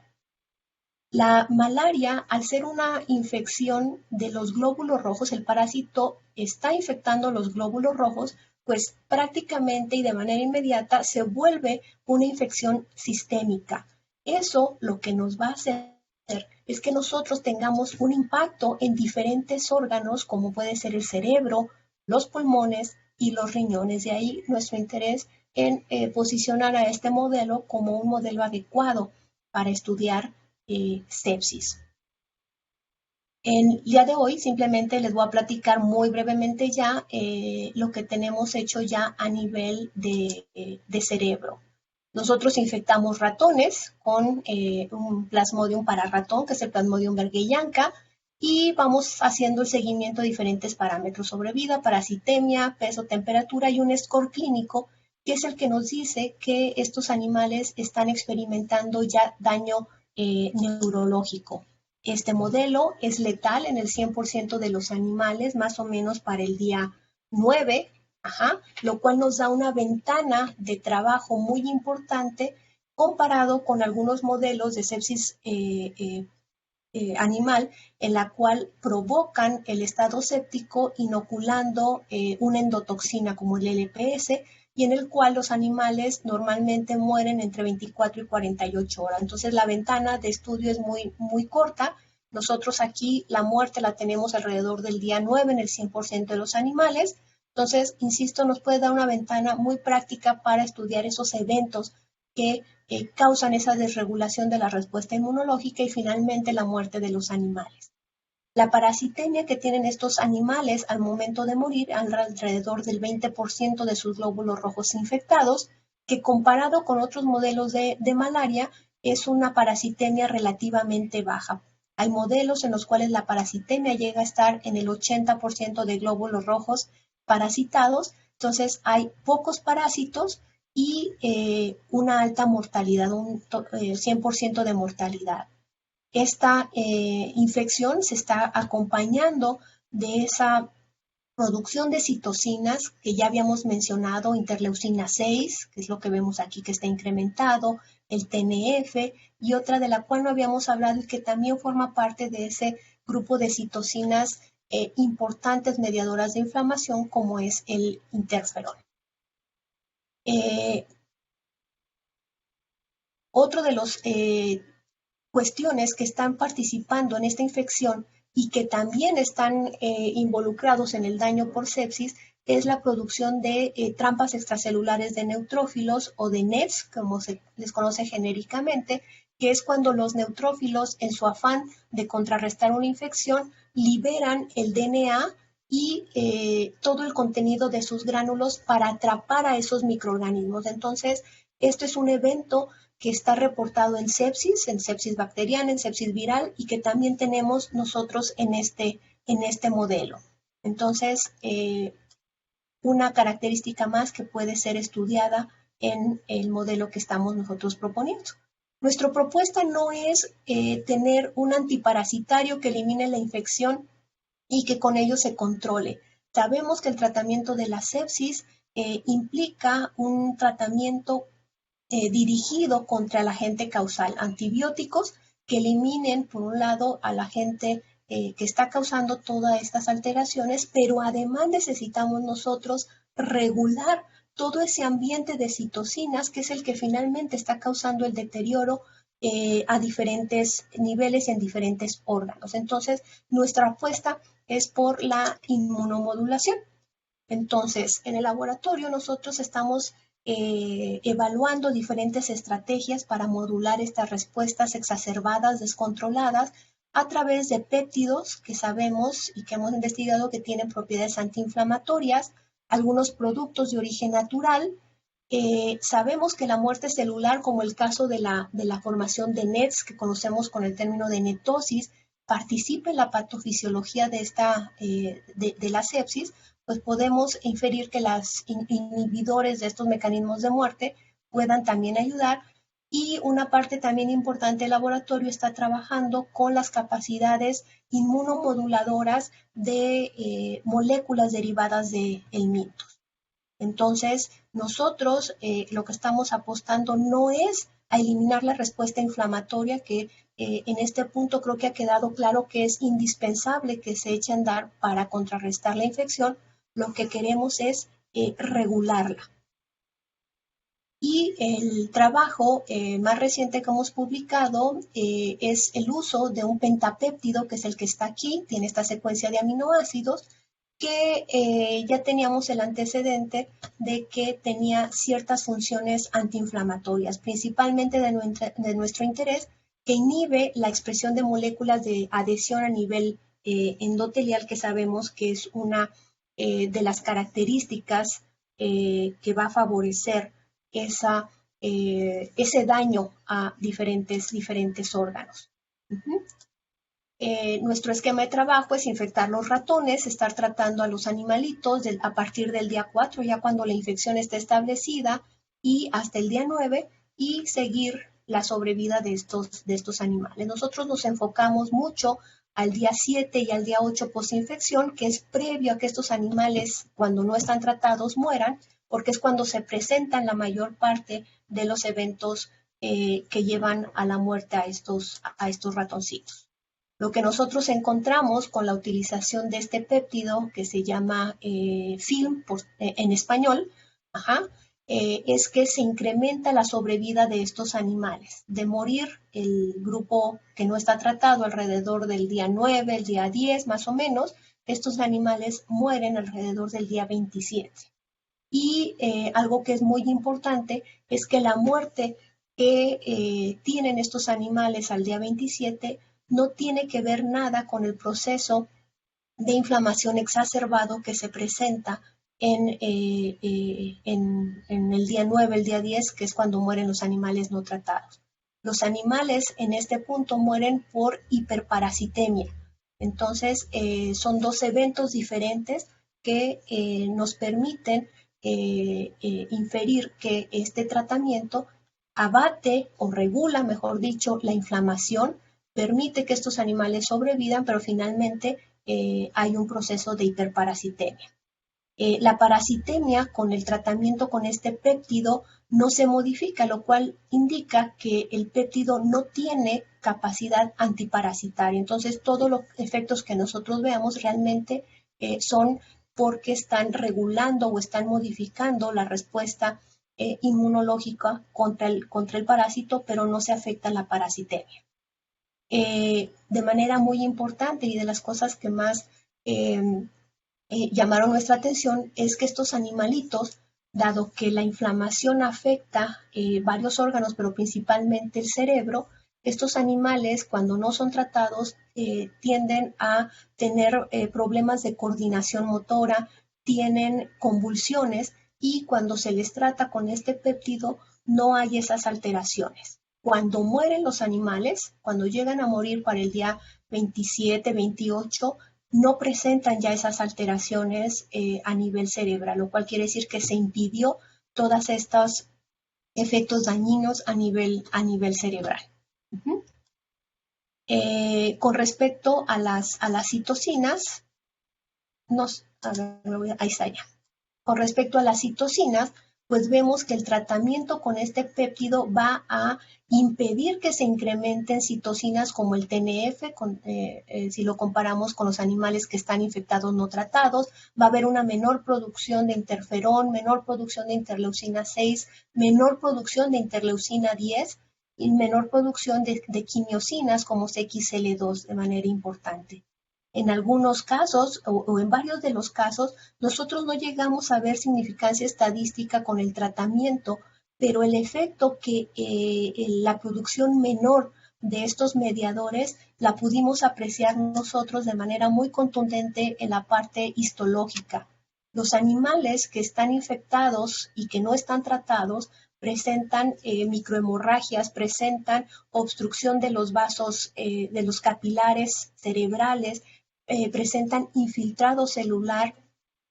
La malaria, al ser una infección de los glóbulos rojos, el parásito está infectando los glóbulos rojos, pues prácticamente y de manera inmediata se vuelve una infección sistémica. Eso lo que nos va a hacer es que nosotros tengamos un impacto en diferentes órganos, como puede ser el cerebro, los pulmones y los riñones. De ahí nuestro interés en posicionar a este modelo como un modelo adecuado para estudiar sepsis. En el día de hoy simplemente les voy a platicar muy brevemente ya lo que tenemos hecho ya a nivel de cerebro. Nosotros infectamos ratones con un Plasmodium para ratón, que es el Plasmodium bergelianca, y vamos haciendo el seguimiento de diferentes parámetros sobre vida, parasitemia, peso, temperatura y un score clínico, que es el que nos dice que estos animales están experimentando ya daño neurológico. Este modelo es letal en el 100% de los animales, más o menos para el día 9, lo cual nos da una ventana de trabajo muy importante comparado con algunos modelos de sepsis animal en la cual provocan el estado séptico inoculando una endotoxina como el LPS, y en el cual los animales normalmente mueren entre 24 y 48 horas. Entonces la ventana de estudio es muy corta. Nosotros aquí la muerte la tenemos alrededor del día 9 en el 100% de los animales. Entonces, insisto, nos puede dar una ventana muy práctica para estudiar esos eventos que causan esa desregulación de la respuesta inmunológica y finalmente la muerte de los animales. La parasitemia que tienen estos animales al momento de morir, alrededor del 20% de sus glóbulos rojos infectados, que comparado con otros modelos de malaria, es una parasitemia relativamente baja. Hay modelos en los cuales la parasitemia llega a estar en el 80% de glóbulos rojos parasitados, entonces hay pocos parásitos y una alta mortalidad, un 100% de mortalidad. Esta infección se está acompañando de esa producción de citocinas que ya habíamos mencionado, interleucina 6, que es lo que vemos aquí que está incrementado, el TNF y otra de la cual no habíamos hablado y que también forma parte de ese grupo de citocinas importantes mediadoras de inflamación como es el interferón. Otro de los cuestiones que están participando en esta infección y que también están involucrados en el daño por sepsis es la producción de trampas extracelulares de neutrófilos o de NETs, como se les conoce genéricamente, que es cuando los neutrófilos, en su afán de contrarrestar una infección, liberan el DNA y todo el contenido de sus gránulos para atrapar a esos microorganismos. Entonces, esto es un evento que está reportado en sepsis bacteriana, en sepsis viral y que también tenemos nosotros en este modelo. Entonces, una característica más que puede ser estudiada en el modelo que estamos nosotros proponiendo. Nuestra propuesta no es tener un antiparasitario que elimine la infección y que con ello se controle. Sabemos que el tratamiento de la sepsis implica un tratamiento dirigido contra el agente causal, antibióticos que eliminen, por un lado, al agente que está causando todas estas alteraciones, pero además necesitamos nosotros regular todo ese ambiente de citocinas que es el que finalmente está causando el deterioro a diferentes niveles y en diferentes órganos. Entonces, nuestra apuesta es por la inmunomodulación. Entonces, en el laboratorio nosotros estamos evaluando diferentes estrategias para modular estas respuestas exacerbadas, descontroladas, a través de péptidos que sabemos y que hemos investigado que tienen propiedades antiinflamatorias, algunos productos de origen natural. Sabemos que la muerte celular, como el caso de la formación de NETs, que conocemos con el término de netosis, participa en la patofisiología de la sepsis, pues podemos inferir que los inhibidores de estos mecanismos de muerte puedan también ayudar. Y una parte también importante del laboratorio está trabajando con las capacidades inmunomoduladoras de moléculas derivadas de helmintos. Entonces, nosotros lo que estamos apostando no es a eliminar la respuesta inflamatoria, que en este punto creo que ha quedado claro que es indispensable que se eche a andar para contrarrestar la infección. Lo que queremos es regularla. Y el trabajo más reciente que hemos publicado es el uso de un pentapéptido, que es el que está aquí, tiene esta secuencia de aminoácidos, que ya teníamos el antecedente de que tenía ciertas funciones antiinflamatorias, principalmente de nuestro interés, que inhibe la expresión de moléculas de adhesión a nivel endotelial, que sabemos que es una de las características que va a favorecer ese daño a diferentes órganos. Nuestro esquema de trabajo es infectar los ratones, estar tratando a los animalitos a partir del día 4, ya cuando la infección está establecida, y hasta el día 9, y seguir la sobrevida de estos animales. Nosotros nos enfocamos mucho al día 7 y al día 8 posinfección, que es previo a que estos animales, cuando no están tratados, mueran, porque es cuando se presentan la mayor parte de los eventos que llevan a la muerte a estos ratoncitos. Lo que nosotros encontramos con la utilización de este péptido, que se llama film en español, es que se incrementa la sobrevida de estos animales. De morir el grupo que no está tratado alrededor del día 9, el día 10 más o menos, estos animales mueren alrededor del día 27. Y algo que es muy importante es que la muerte que tienen estos animales al día 27 no tiene que ver nada con el proceso de inflamación exacerbado que se presenta en el día 9, el día 10, que es cuando mueren los animales no tratados. Los animales en este punto mueren por hiperparasitemia. Entonces, son dos eventos diferentes que nos permiten inferir que este tratamiento abate o regula, mejor dicho, la inflamación, permite que estos animales sobrevivan, pero finalmente hay un proceso de hiperparasitemia. La parasitemia con el tratamiento con este péptido no se modifica, lo cual indica que el péptido no tiene capacidad antiparasitaria. Entonces, todos los efectos que nosotros veamos realmente son porque están regulando o están modificando la respuesta inmunológica contra el parásito, pero no se afecta la parasitemia. De manera muy importante y de las cosas que más llamaron nuestra atención es que estos animalitos, dado que la inflamación afecta varios órganos, pero principalmente el cerebro, estos animales cuando no son tratados tienden a tener problemas de coordinación motora, tienen convulsiones y cuando se les trata con este péptido no hay esas alteraciones. Cuando mueren los animales, cuando llegan a morir para el día 27, 28, no presentan ya esas alteraciones a nivel cerebral, lo cual quiere decir que se impidió todos estos efectos dañinos a nivel cerebral. Con respecto a las citocinas, ahí está ya. Con respecto a las citocinas, pues vemos que el tratamiento con este péptido va a impedir que se incrementen citocinas como el TNF, si lo comparamos con los animales que están infectados no tratados, va a haber una menor producción de interferón, menor producción de interleucina 6, menor producción de interleucina 10 y menor producción de quimiosinas como CXL2 de manera importante. En algunos casos o en varios de los casos, nosotros no llegamos a ver significancia estadística con el tratamiento, pero el efecto que la producción menor de estos mediadores la pudimos apreciar nosotros de manera muy contundente en la parte histológica. Los animales que están infectados y que no están tratados presentan microhemorragias, presentan obstrucción de los vasos, de los capilares cerebrales, presentan infiltrado celular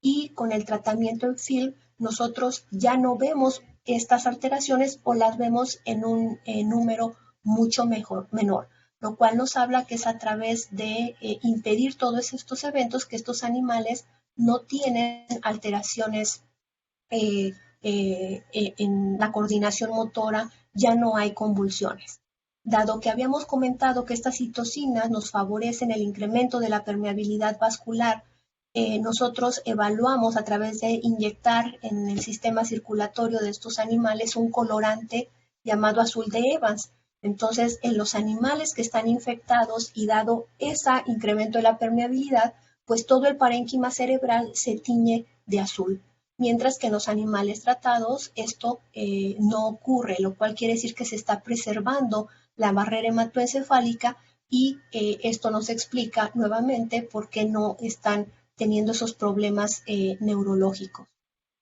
y con el tratamiento en film nosotros ya no vemos estas alteraciones o las vemos en un número mucho menor, lo cual nos habla que es a través de impedir todos estos eventos que estos animales no tienen alteraciones en la coordinación motora, ya no hay convulsiones. Dado que habíamos comentado que estas citocinas nos favorecen el incremento de la permeabilidad vascular, nosotros evaluamos a través de inyectar en el sistema circulatorio de estos animales un colorante llamado azul de Evans. Entonces, en los animales que están infectados y dado ese incremento de la permeabilidad, pues todo el parénquima cerebral se tiñe de azul. Mientras que en los animales tratados esto no ocurre, lo cual quiere decir que se está preservando la barrera hematoencefálica y esto nos explica nuevamente por qué no están teniendo esos problemas neurológicos.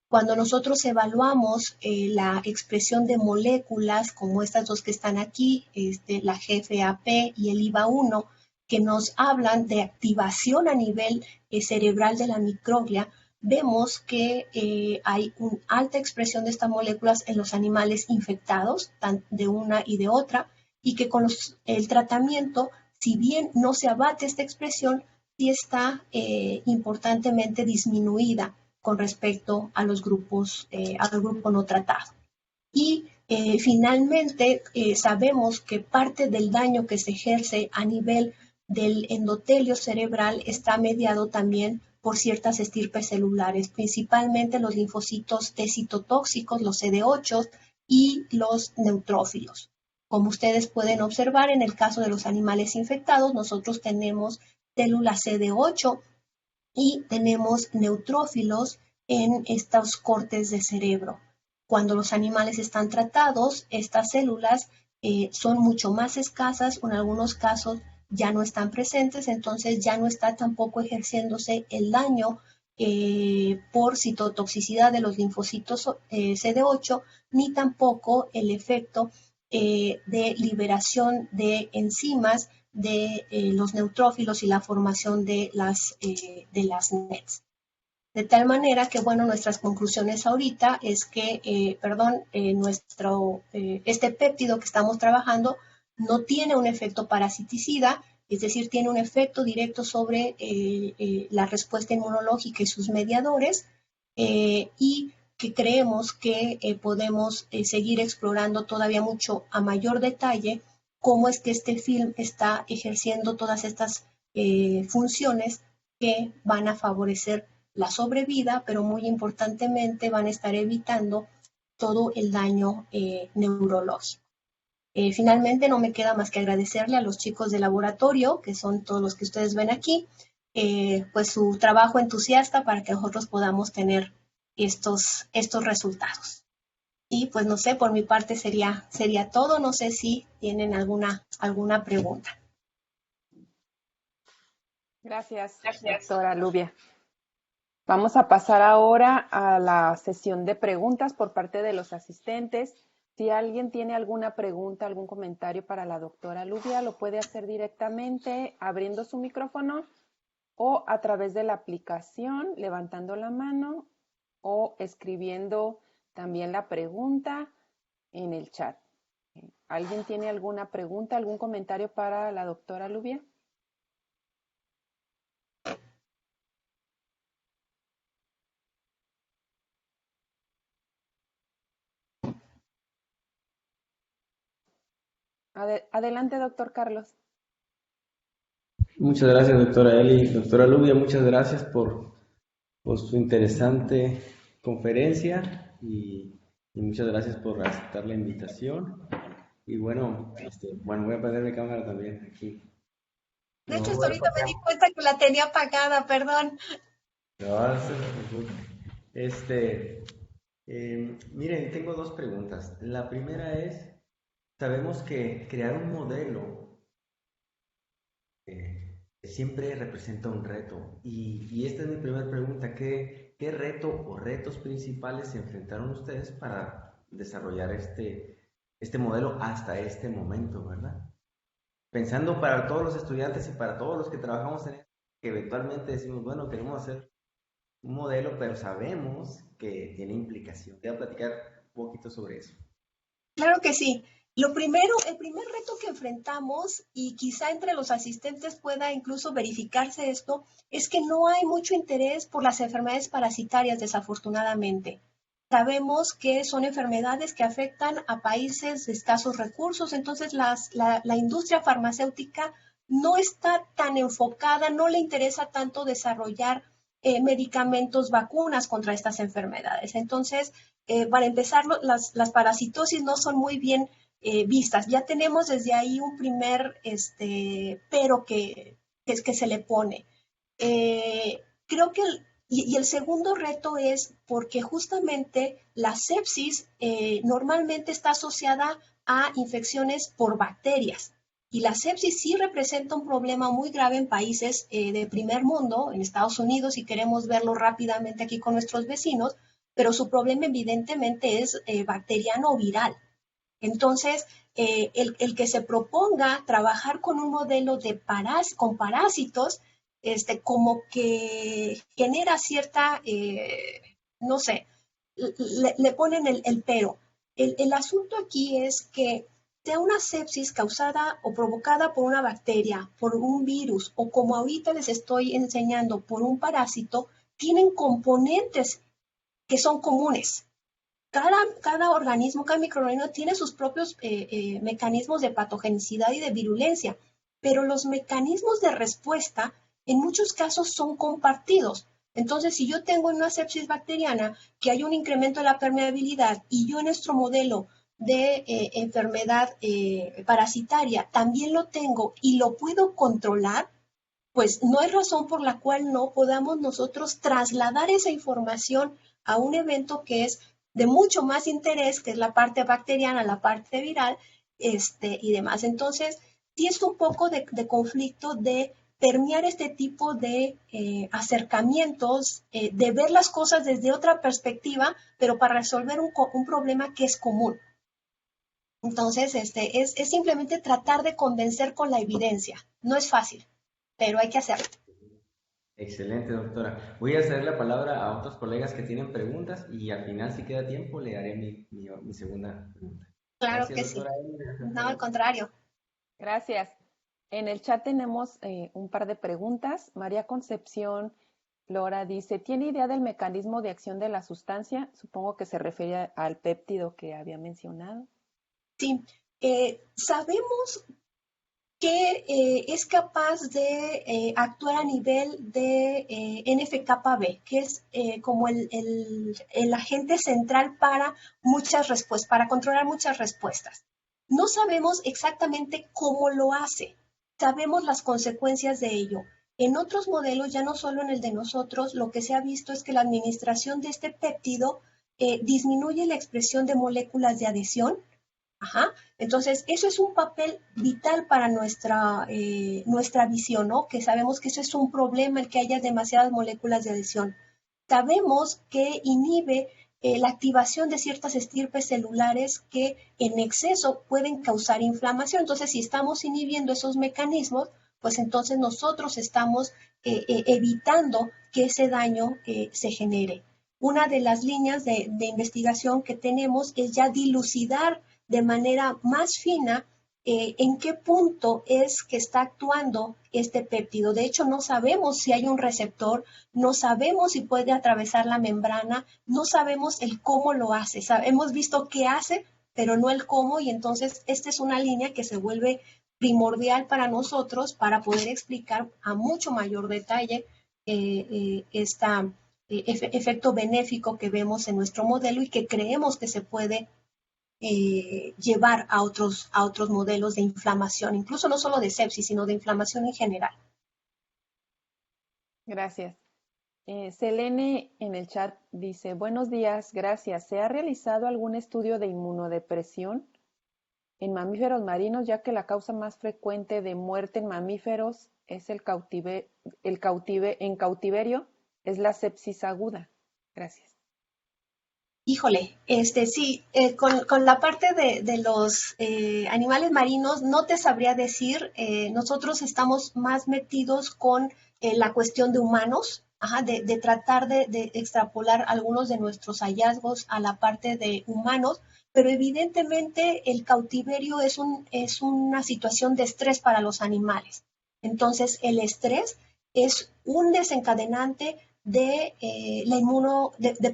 Cuando nosotros evaluamos la expresión de moléculas como estas dos que están aquí, la GFAP y el IVA1, que nos hablan de activación a nivel cerebral de la microglia, vemos que hay una alta expresión de estas moléculas en los animales infectados, de una y de otra, y que con el tratamiento, si bien no se abate esta expresión, sí está importantemente disminuida con respecto a los grupos, al grupo no tratado. Y finalmente sabemos que parte del daño que se ejerce a nivel del endotelio cerebral está mediado también por ciertas estirpes celulares, principalmente los linfocitos T citotóxicos, los CD8 y los neutrófilos. Como ustedes pueden observar, en el caso de los animales infectados, nosotros tenemos células CD8 y tenemos neutrófilos en estos cortes de cerebro. Cuando los animales están tratados, estas células son mucho más escasas, en algunos casos ya no están presentes, entonces ya no está tampoco ejerciéndose el daño por citotoxicidad de los linfocitos CD8, ni tampoco el efecto de liberación de enzimas de los neutrófilos y la formación de las NETs. De tal manera que, bueno, nuestras conclusiones ahorita es que, este péptido que estamos trabajando no tiene un efecto parasiticida, es decir, tiene un efecto directo sobre la respuesta inmunológica y sus mediadores, y que creemos que podemos seguir explorando todavía mucho a mayor detalle cómo es que este film está ejerciendo todas estas funciones que van a favorecer la sobrevida, pero muy importantemente van a estar evitando todo el daño neurológico. Finalmente, no me queda más que agradecerle a los chicos de laboratorio, que son todos los que ustedes ven aquí, pues su trabajo entusiasta para que nosotros podamos tener estos resultados. Y pues no sé, por mi parte sería todo. No sé si tienen alguna pregunta. Gracias, doctora Lubia. Vamos a pasar ahora a la sesión de preguntas por parte de los asistentes. Si alguien tiene alguna pregunta, algún comentario para la doctora Lubia, lo puede hacer directamente abriendo su micrófono o a través de la aplicación, levantando la mano o escribiendo también la pregunta en el chat. ¿Alguien tiene alguna pregunta, algún comentario para la doctora Lubia? Adelante, doctor Carlos. Muchas gracias, doctora Eli. Doctora Lubia, muchas gracias por su interesante conferencia y muchas gracias por aceptar la invitación. Y bueno, voy a poner mi cámara también aquí. De hecho, hasta ahorita me di cuenta que la tenía apagada, perdón. No, miren, tengo dos preguntas. La primera es, sabemos que crear un modelo siempre representa un reto. Y esta es mi primera pregunta. ¿Qué reto o retos principales se enfrentaron ustedes para desarrollar este modelo hasta este momento, verdad? Pensando para todos los estudiantes y para todos los que trabajamos en esto, que eventualmente decimos, bueno, queremos hacer un modelo, pero sabemos que tiene implicación. Voy a platicar un poquito sobre eso. Claro que sí. El primer reto que enfrentamos, y quizá entre los asistentes pueda incluso verificarse esto, es que no hay mucho interés por las enfermedades parasitarias, desafortunadamente. Sabemos que son enfermedades que afectan a países de escasos recursos, entonces la industria farmacéutica no está tan enfocada, no le interesa tanto desarrollar medicamentos, vacunas contra estas enfermedades. Entonces, para empezar, las parasitosis no son muy bien vistas. Ya tenemos desde ahí un primer pero que se le pone. Creo que el segundo reto es porque justamente la sepsis normalmente está asociada a infecciones por bacterias. Y la sepsis sí representa un problema muy grave en países de primer mundo, en Estados Unidos, y queremos verlo rápidamente aquí con nuestros vecinos, pero su problema evidentemente es bacteriano o viral. Entonces, el que se proponga trabajar con un modelo con parásitos, como que genera cierta, no sé, le ponen el pero. El asunto aquí es que sea una sepsis causada o provocada por una bacteria, por un virus, o como ahorita les estoy enseñando, por un parásito, tienen componentes que son comunes. Cada organismo, cada microorganismo tiene sus propios mecanismos de patogenicidad y de virulencia, pero los mecanismos de respuesta en muchos casos son compartidos. Entonces, si yo tengo una sepsis bacteriana que hay un incremento de la permeabilidad y yo en nuestro modelo de enfermedad parasitaria también lo tengo y lo puedo controlar, pues no hay razón por la cual no podamos nosotros trasladar esa información a un evento que es de mucho más interés, que es la parte bacteriana, la parte viral, y demás. Entonces, sí es un poco de conflicto de permear este tipo de acercamientos, de ver las cosas desde otra perspectiva, pero para resolver un problema que es común. Entonces, es simplemente tratar de convencer con la evidencia. No es fácil, pero hay que hacerlo. Excelente, doctora. Voy a ceder la palabra a otros colegas que tienen preguntas y al final, si queda tiempo, le haré mi segunda pregunta. Claro Gracias, que sí. doctora. No, al contrario. Gracias. En el chat tenemos un par de preguntas. María Concepción Lora dice, ¿tiene idea del mecanismo de acción de la sustancia? Supongo que se refiere al péptido que había mencionado. Sí, sabemos que es capaz de actuar a nivel de NF-κB, que es como el agente central para muchas respuestas, para controlar muchas respuestas. No sabemos exactamente cómo lo hace, sabemos las consecuencias de ello. En otros modelos, ya no solo en el de nosotros, lo que se ha visto es que la administración de este péptido disminuye la expresión de moléculas de adhesión. Ajá. Entonces, eso es un papel vital para nuestra visión, ¿no? Que sabemos que eso es un problema, el que haya demasiadas moléculas de adhesión. Sabemos que inhibe la activación de ciertas estirpes celulares que en exceso pueden causar inflamación. Entonces, si estamos inhibiendo esos mecanismos, pues entonces nosotros estamos evitando que ese daño se genere. Una de las líneas de investigación que tenemos es ya dilucidar de manera más fina en qué punto es que está actuando este péptido. De hecho, no sabemos si hay un receptor, no sabemos si puede atravesar la membrana, no sabemos el cómo lo hace. Hemos visto qué hace, pero no el cómo, y entonces esta es una línea que se vuelve primordial para nosotros para poder explicar a mucho mayor detalle este efecto benéfico que vemos en nuestro modelo y que creemos que se puede llevar a otros modelos de inflamación, incluso no solo de sepsis, sino de inflamación en general. Gracias. Selene en el chat dice, buenos días, gracias. ¿Se ha realizado algún estudio de inmunodepresión en mamíferos marinos, ya que la causa más frecuente de muerte en mamíferos es en cautiverio, es la sepsis aguda? Gracias. Híjole, sí, con la parte de los animales marinos no te sabría decir, nosotros estamos más metidos con la cuestión de humanos, ajá, de tratar de extrapolar algunos de nuestros hallazgos a la parte de humanos, pero evidentemente el cautiverio es una situación de estrés para los animales. Entonces, el estrés es un desencadenante de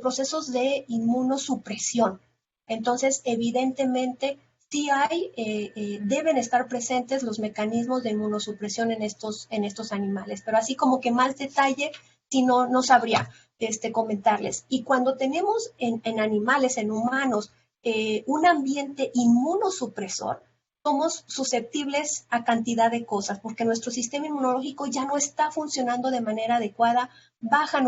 procesos de inmunosupresión. Entonces, evidentemente, sí deben estar presentes los mecanismos de inmunosupresión en estos animales, pero así como que más detalle, si no sabría comentarles. Y cuando tenemos en animales, en humanos, un ambiente inmunosupresor, somos susceptibles a cantidad de cosas, porque nuestro sistema inmunológico ya no está funcionando de manera adecuada, baja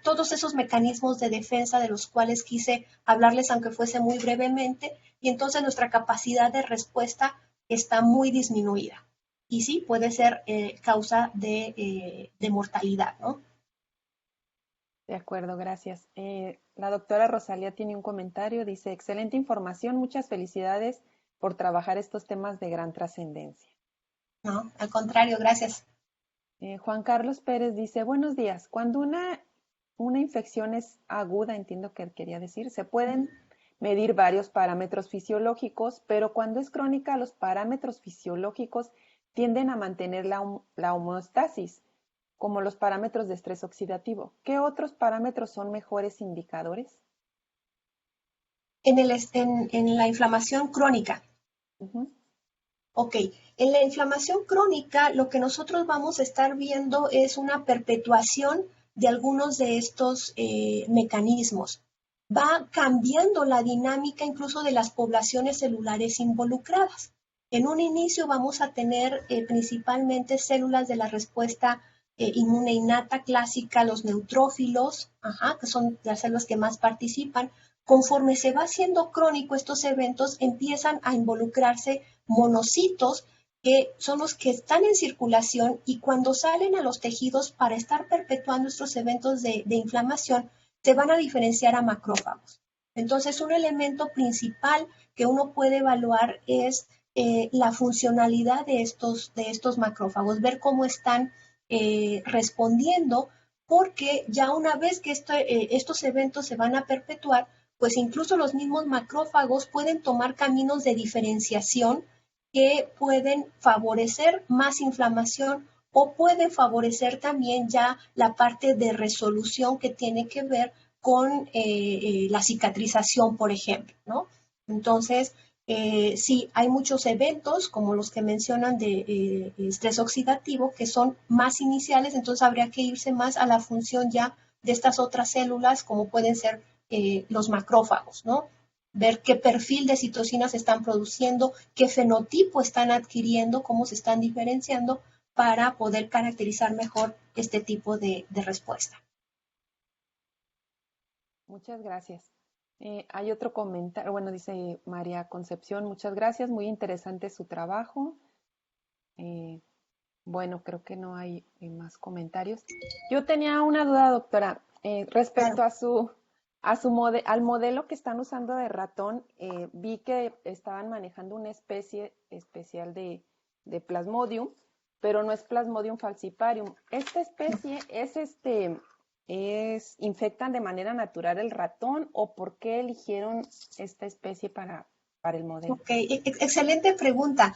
todos esos mecanismos de defensa de los cuales quise hablarles, aunque fuese muy brevemente, y entonces nuestra capacidad de respuesta está muy disminuida. Y sí, puede ser causa de mortalidad, ¿no? De acuerdo, gracias. La doctora Rosalía tiene un comentario, dice, excelente información, muchas felicidades por trabajar estos temas de gran trascendencia. No, al contrario, gracias. Juan Carlos Pérez dice, buenos días, cuando una infección es aguda, entiendo que quería decir, se pueden medir varios parámetros fisiológicos, pero cuando es crónica los parámetros fisiológicos tienden a mantener la homeostasis, como los parámetros de estrés oxidativo. ¿Qué otros parámetros son mejores indicadores? En la inflamación crónica. Ok, en la inflamación crónica lo que nosotros vamos a estar viendo es una perpetuación de algunos de estos mecanismos. Va cambiando la dinámica incluso de las poblaciones celulares involucradas. En un inicio vamos a tener principalmente células de la respuesta inmune innata clásica, los neutrófilos, que son las células que más participan. Conforme se va haciendo crónico estos eventos, empiezan a involucrarse monocitos que son los que están en circulación y cuando salen a los tejidos para estar perpetuando estos eventos de inflamación, se van a diferenciar a macrófagos. Entonces, un elemento principal que uno puede evaluar es la funcionalidad de estos macrófagos, ver cómo están respondiendo, porque ya una vez que estos eventos se van a perpetuar, pues incluso los mismos macrófagos pueden tomar caminos de diferenciación que pueden favorecer más inflamación o pueden favorecer también ya la parte de resolución que tiene que ver con la cicatrización, por ejemplo, ¿no? Entonces, sí, hay muchos eventos, como los que mencionan de estrés oxidativo, que son más iniciales, entonces habría que irse más a la función ya de estas otras células, como pueden ser los macrófagos, ¿no? Ver qué perfil de citocinas están produciendo, qué fenotipo están adquiriendo, cómo se están diferenciando para poder caracterizar mejor este tipo de respuesta. Muchas gracias. Hay otro comentario, bueno, dice María Concepción, muchas gracias, muy interesante su trabajo. Bueno, creo que no hay más comentarios. Yo tenía una duda, doctora, respecto Claro. al modelo que están usando de ratón. Vi que estaban manejando una especie especial de Plasmodium, pero no es Plasmodium falciparum. ¿Esta especie infectan de manera natural el ratón o por qué eligieron esta especie para el modelo? Ok, excelente pregunta.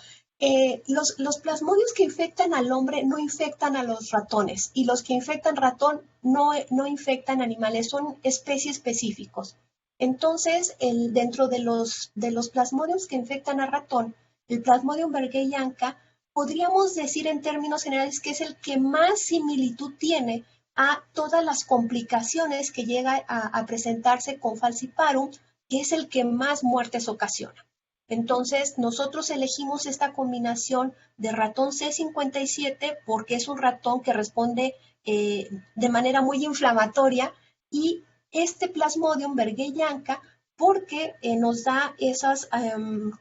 Los plasmodios que infectan al hombre no infectan a los ratones y los que infectan ratón no infectan animales, son especies específicos. Entonces, dentro de los plasmodios que infectan a ratón, el Plasmodium bergherianca, podríamos decir en términos generales que es el que más similitud tiene a todas las complicaciones que llega a presentarse con falciparum, que es el que más muertes ocasiona. Entonces, nosotros elegimos esta combinación de ratón C57 porque es un ratón que responde de manera muy inflamatoria y este Plasmodium bergherianca porque nos da esas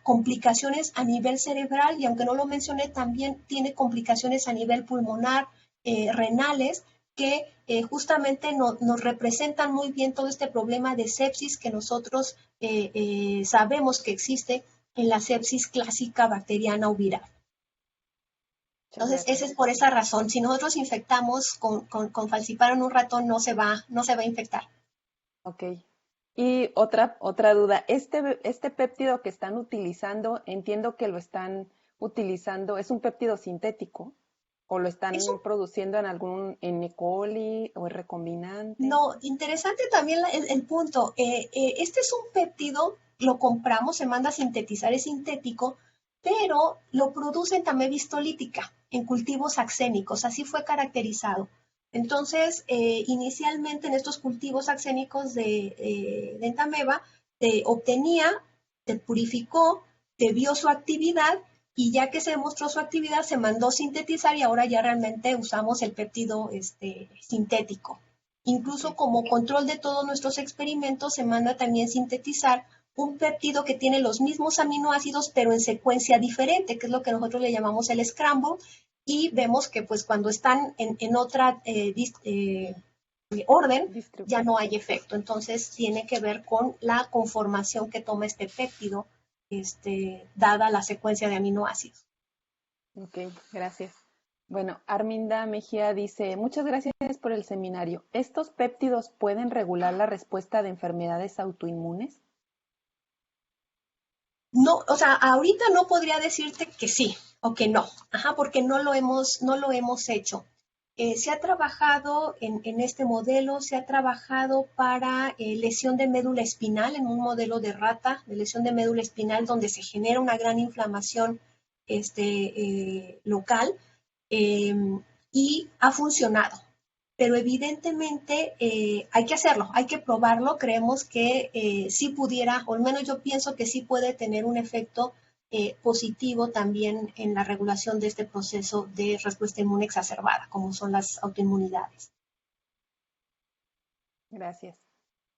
complicaciones a nivel cerebral y aunque no lo mencioné, también tiene complicaciones a nivel pulmonar, renales, que justamente nos representan muy bien todo este problema de sepsis que nosotros sabemos que existe en la sepsis clásica bacteriana o viral. Entonces, esa es por esa razón. Si nosotros infectamos con falciparum un ratón, no se va a infectar. Ok. Y otra duda, este péptido que están utilizando, entiendo que lo están utilizando, ¿es un péptido sintético? ¿O lo están produciendo en E. coli o es recombinante? No, interesante también el punto. Este es un péptido, lo compramos, se manda a sintetizar, es sintético, pero lo producen también vistolítica en cultivos axénicos, así fue caracterizado. Entonces, inicialmente en estos cultivos axénicos de Entameba, se obtenía, se purificó, se vio su actividad y ya que se demostró su actividad, se mandó sintetizar y ahora ya realmente usamos el péptido sintético. Incluso como control de todos nuestros experimentos se manda también sintetizar un péptido que tiene los mismos aminoácidos pero en secuencia diferente, que es lo que nosotros le llamamos el scramble, y vemos que pues cuando están en otra orden ya no hay efecto. Entonces tiene que ver con la conformación que toma este péptido dada la secuencia de aminoácidos. Ok, gracias. Bueno, Arminda Mejía dice, muchas gracias por el seminario. ¿Estos péptidos pueden regular la respuesta de enfermedades autoinmunes? No, o sea, ahorita no podría decirte que sí o que no, porque no lo hemos hecho. Se ha trabajado en este modelo, se ha trabajado para lesión de médula espinal, en un modelo de rata de lesión de médula espinal donde se genera una gran inflamación local y ha funcionado. pero evidentemente hay que hacerlo, hay que probarlo. Creemos que sí pudiera, o al menos yo pienso que sí puede tener un efecto positivo también en la regulación de este proceso de respuesta inmune exacerbada, como son las autoinmunidades. Gracias.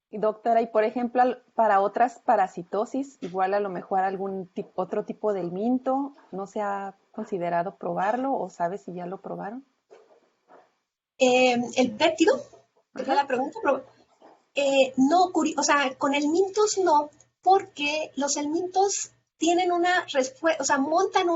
Y doctora, y por ejemplo, para otras parasitosis, igual a lo mejor otro tipo de helminto, ¿no se ha considerado probarlo o sabe si ya lo probaron? El péptido, que fue Ajá. la pregunta, no, o sea, con helmintos no, porque los helmintos tienen una respuesta, o sea,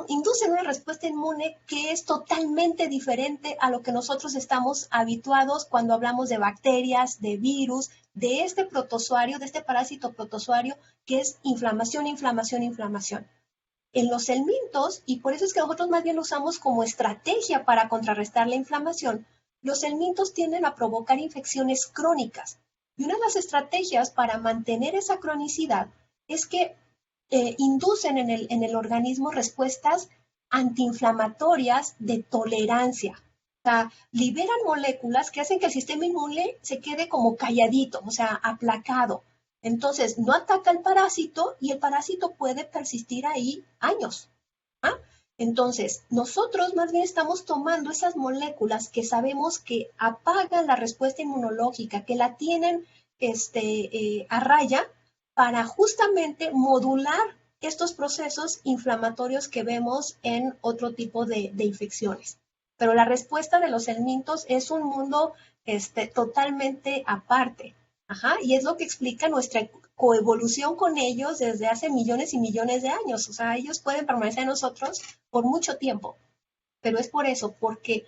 inducen una respuesta inmune que es totalmente diferente a lo que nosotros estamos habituados cuando hablamos de bacterias, de virus, de este protozoario, de este parásito protozoario, que es inflamación, inflamación, inflamación. En los helmintos, y por eso es que nosotros más bien lo usamos como estrategia para contrarrestar la inflamación, los helmintos tienden a provocar infecciones crónicas. Y una de las estrategias para mantener esa cronicidad es que inducen en el organismo respuestas antiinflamatorias de tolerancia. O sea, liberan moléculas que hacen que el sistema inmune se quede como calladito, o sea, aplacado. Entonces, no ataca al parásito y el parásito puede persistir ahí años. ¿Ah? Entonces, nosotros más bien estamos tomando esas moléculas que sabemos que apagan la respuesta inmunológica, que la tienen a raya, para justamente modular estos procesos inflamatorios que vemos en otro tipo de infecciones. Pero la respuesta de los helmintos es un mundo totalmente aparte. Ajá, y es lo que explica nuestra coevolución con ellos desde hace millones y millones de años. O sea, ellos pueden permanecer en nosotros por mucho tiempo, pero es por eso, porque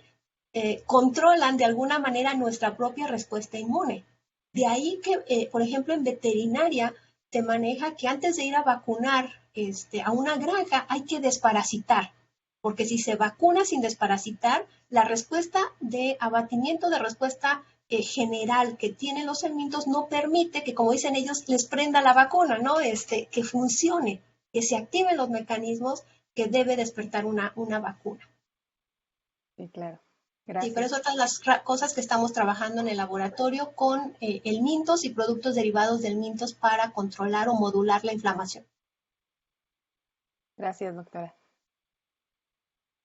controlan de alguna manera nuestra propia respuesta inmune. De ahí que, por ejemplo, en veterinaria se maneja que antes de ir a vacunar a una granja hay que desparasitar, porque si se vacuna sin desparasitar, la respuesta de abatimiento, de respuesta general que tienen los helmintos no permite que, como dicen ellos, les prenda la vacuna, ¿no? Que funcione, que se activen los mecanismos que debe despertar una vacuna. Sí, claro. Sí, pero Gracias. es otra de las cosas que estamos trabajando en el laboratorio con helmintos y productos derivados de helmintos para controlar o modular la inflamación. Gracias, doctora.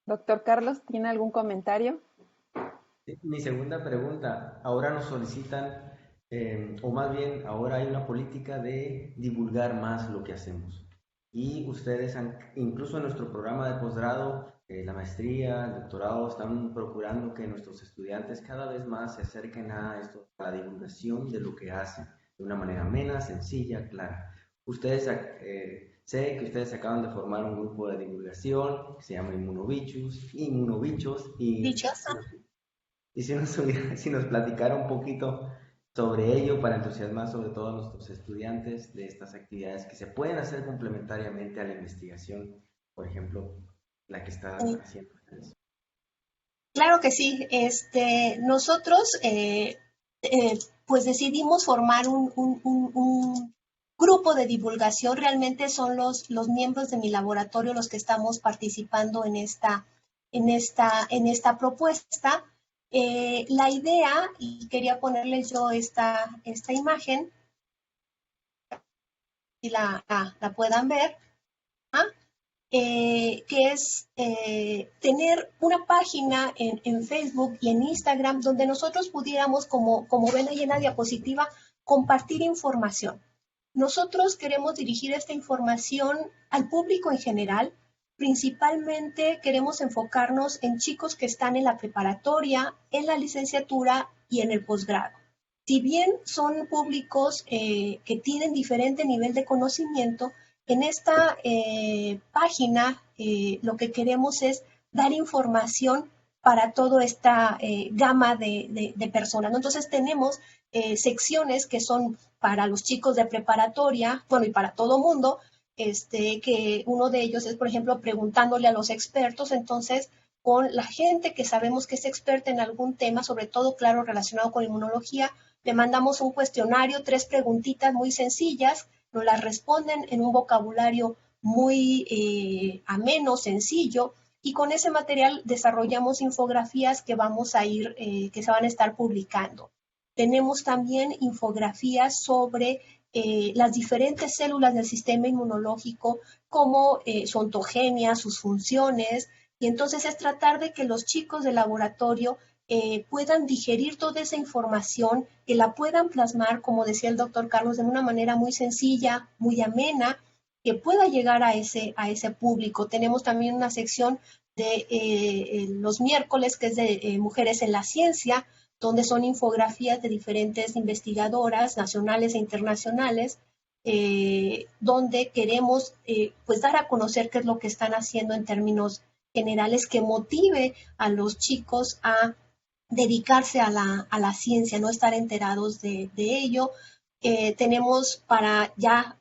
Doctor Carlos, ¿tiene algún comentario? Mi segunda pregunta, ahora nos solicitan, o más bien ahora hay una política de divulgar más lo que hacemos. Y ustedes, incluso en nuestro programa de posgrado, la maestría, el doctorado, están procurando que nuestros estudiantes cada vez más se acerquen a esto, a la divulgación de lo que hacen, de una manera amena, sencilla, clara. Ustedes, sé que ustedes acaban de formar un grupo de divulgación que se llama Inmunobichos, Dichosa. y si nos platicara un poquito sobre ello para entusiasmar sobre todo a nuestros estudiantes de estas actividades que se pueden hacer complementariamente a la investigación, por ejemplo, la que están haciendo ustedes. Claro que sí. Nosotros pues decidimos formar un grupo de divulgación. Realmente son los miembros de mi laboratorio los que estamos participando en esta propuesta. La idea, y quería ponerles yo esta imagen, si la puedan ver, ¿ah? Que es tener una página en Facebook y en Instagram donde nosotros pudiéramos, como ven ahí en la diapositiva, compartir información. Nosotros queremos dirigir esta información al público en general. Principalmente queremos enfocarnos en chicos que están en la preparatoria, en la licenciatura y en el posgrado. Si bien son públicos que tienen diferente nivel de conocimiento, en esta página lo que queremos es dar información para toda esta gama de personas, ¿no? Entonces tenemos secciones que son para los chicos de preparatoria, bueno, y para todo mundo, que uno de ellos es, por ejemplo, preguntándole a los expertos. Entonces, con la gente que sabemos que es experta en algún tema, sobre todo, claro, relacionado con inmunología, le mandamos un cuestionario, 3 preguntitas muy sencillas, nos las responden en un vocabulario muy ameno, sencillo, y con ese material desarrollamos infografías que vamos a ir, que se van a estar publicando. Tenemos también infografías sobre las diferentes células del sistema inmunológico, como su ontogenia, sus funciones, y entonces es tratar de que los chicos de laboratorio puedan digerir toda esa información, que la puedan plasmar, como decía el doctor Carlos, de una manera muy sencilla, muy amena, que pueda llegar a ese público. Tenemos también una sección de los miércoles, que es de Mujeres en la Ciencia, donde son infografías de diferentes investigadoras nacionales e internacionales, donde queremos pues dar a conocer qué es lo que están haciendo en términos generales, que motive a los chicos a dedicarse a la ciencia, no estar enterados de ello. Tenemos para ya,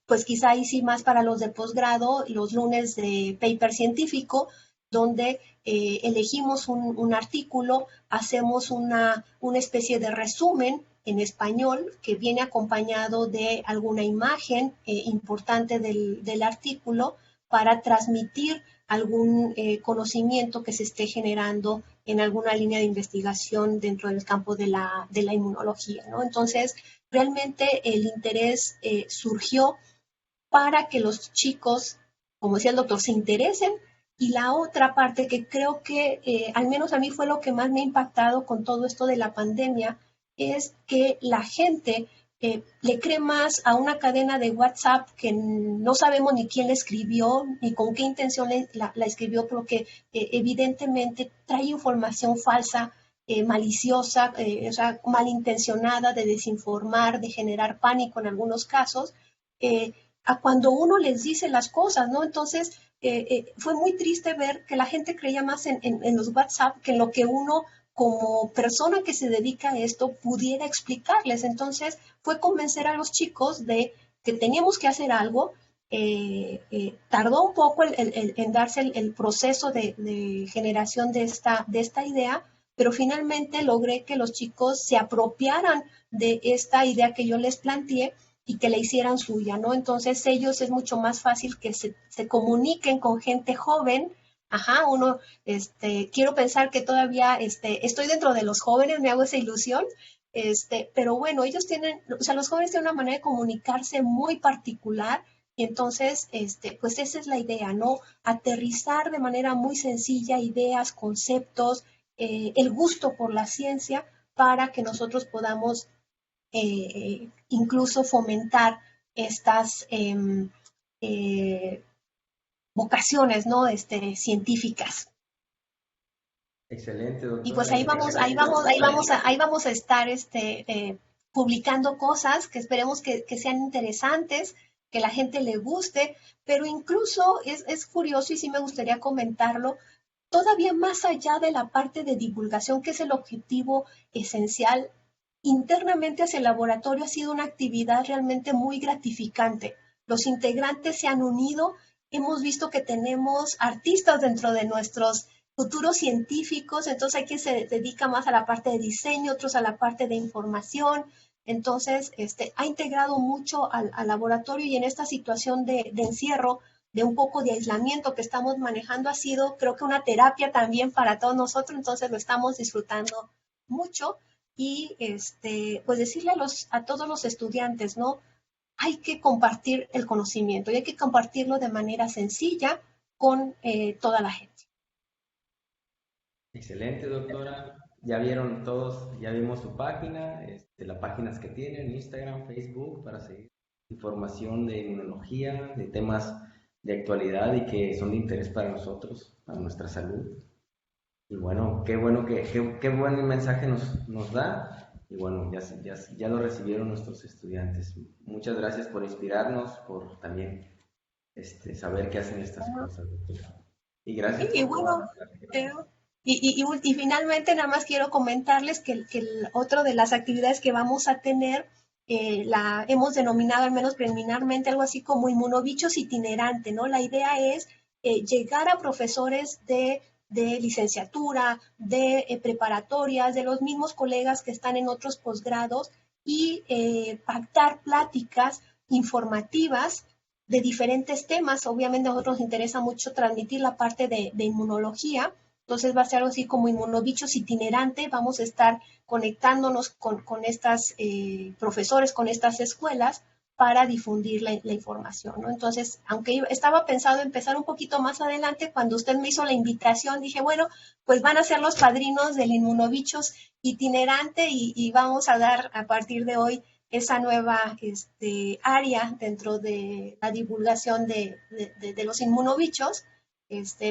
pues quizá ahí sí más para los de posgrado, los lunes de paper científico, donde elegimos un artículo, hacemos una especie de resumen en español que viene acompañado de alguna imagen importante del artículo para transmitir algún conocimiento que se esté generando en alguna línea de investigación dentro del campo de la inmunología, ¿no? Entonces, realmente el interés surgió para que los chicos, como decía el doctor, se interesen. Y la otra parte que creo que, al menos a mí fue lo que más me ha impactado con todo esto de la pandemia, es que la gente le cree más a una cadena de WhatsApp que no sabemos ni quién la escribió, ni con qué intención la escribió, porque evidentemente trae información falsa, maliciosa, o sea, malintencionada, de desinformar, de generar pánico en algunos casos, a cuando uno les dice las cosas, ¿no? Entonces, fue muy triste ver que la gente creía más en los WhatsApp que en lo que uno, como persona que se dedica a esto, pudiera explicarles. Entonces, fue convencer a los chicos de que teníamos que hacer algo. Tardó un poco en darse el proceso de generación de esta idea, pero finalmente logré que los chicos se apropiaran de esta idea que yo les planteé y que la hicieran suya, ¿no? Entonces ellos es mucho más fácil que se comuniquen con gente joven. Ajá, uno, quiero pensar que todavía estoy dentro de los jóvenes, me hago esa ilusión, pero bueno, ellos tienen, o sea, los jóvenes tienen una manera de comunicarse muy particular, y entonces, pues esa es la idea, ¿no? Aterrizar de manera muy sencilla ideas, conceptos, el gusto por la ciencia, para que nosotros podamos incluso fomentar estas vocaciones, ¿no? Científicas. Excelente, Y doctora. pues ahí vamos a estar publicando cosas que esperemos que sean interesantes, que la gente le guste, pero incluso es curioso y sí me gustaría comentarlo, todavía más allá de la parte de divulgación, que es el objetivo esencial, internamente hacia el laboratorio ha sido una actividad realmente muy gratificante. Los integrantes se han unido, hemos visto que tenemos artistas dentro de nuestros futuros científicos, entonces hay quien se dedica más a la parte de diseño, otros a la parte de información. Entonces, ha integrado mucho al laboratorio, y en esta situación de encierro, de un poco de aislamiento que estamos manejando, ha sido, creo que, una terapia también para todos nosotros, entonces lo estamos disfrutando mucho. Y pues decirle a todos los estudiantes, ¿no? Hay que compartir el conocimiento y hay que compartirlo de manera sencilla con toda la gente. Excelente, doctora. Ya vieron todos, ya vimos su página, las páginas que tienen, Instagram, Facebook, para seguir información de inmunología, de temas de actualidad y que son de interés para nosotros, para nuestra salud. Y bueno, qué buen mensaje nos da. Y bueno, ya lo recibieron nuestros estudiantes. Muchas gracias por inspirarnos, por también saber que hacen estas cosas, doctora. Y gracias Y por bueno, toda y finalmente nada más quiero comentarles que otro de las actividades que vamos a tener, la hemos denominado, al menos preliminarmente, algo así como inmunobichos itinerante, ¿no? La idea es llegar a profesores de licenciatura, de preparatorias, de los mismos colegas que están en otros posgrados, y pactar pláticas informativas de diferentes temas. Obviamente a nosotros nos interesa mucho transmitir la parte de inmunología, entonces va a ser algo así como inmunobichos itinerante. Vamos a estar conectándonos con estas profesores, con estas escuelas, para difundir la información, ¿no? Entonces, aunque estaba pensado empezar un poquito más adelante, cuando usted me hizo la invitación, dije, bueno, pues van a ser los padrinos del inmunobichos itinerante y vamos a dar a partir de hoy esa nueva área dentro de la divulgación de los inmunobichos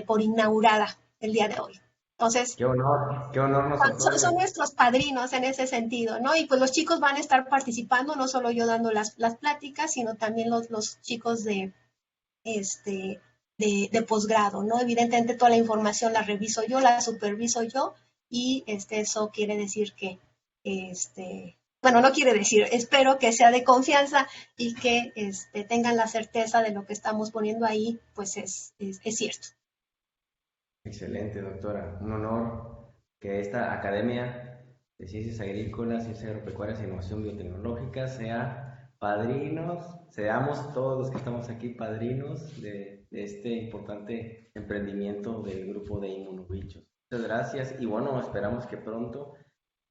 por inaugurada el día de hoy. Entonces, qué honor nos son otorga. nuestros padrinos en ese sentido, ¿no? Y pues los chicos van a estar participando, no solo yo dando las pláticas, sino también los chicos de posgrado, ¿no? Evidentemente toda la información la reviso yo, la superviso yo, y eso quiere decir que, bueno, no quiere decir, espero que sea de confianza y que tengan la certeza de lo que estamos poniendo ahí, pues es cierto. Excelente, doctora. Un honor que esta Academia de Ciencias Agrícolas, Ciencias Agropecuarias e Innovación Biotecnológica sea padrinos, seamos todos los que estamos aquí padrinos de este importante emprendimiento del grupo de Inmunobichos. Muchas gracias y bueno, esperamos que pronto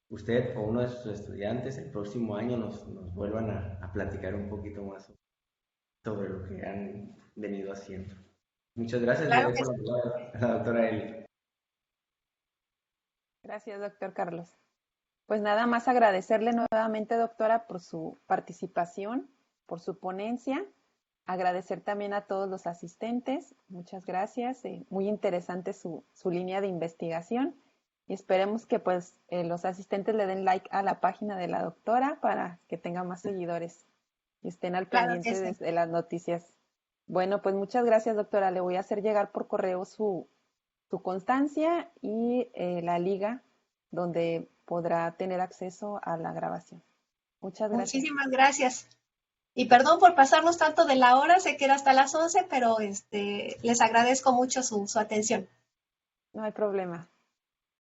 usted o uno de sus estudiantes el próximo año nos vuelvan a platicar un poquito más sobre lo que han venido haciendo. Muchas gracias, le Claro dejo que sí. a la doctora Eli. Gracias, doctor Carlos. Pues nada más agradecerle nuevamente, doctora, por su participación, por su ponencia. Agradecer también a todos los asistentes. Muchas gracias. Muy interesante su línea de investigación. Y esperemos que pues los asistentes le den like a la página de la doctora para que tenga más seguidores y estén al Claro pendiente que sí. de las noticias. Bueno, pues muchas gracias, doctora. Le voy a hacer llegar por correo su constancia y la liga donde podrá tener acceso a la grabación. Muchas gracias. Muchísimas gracias. Y perdón por pasarnos tanto de la hora, sé que era hasta las 11, pero les agradezco mucho su atención. No hay problema.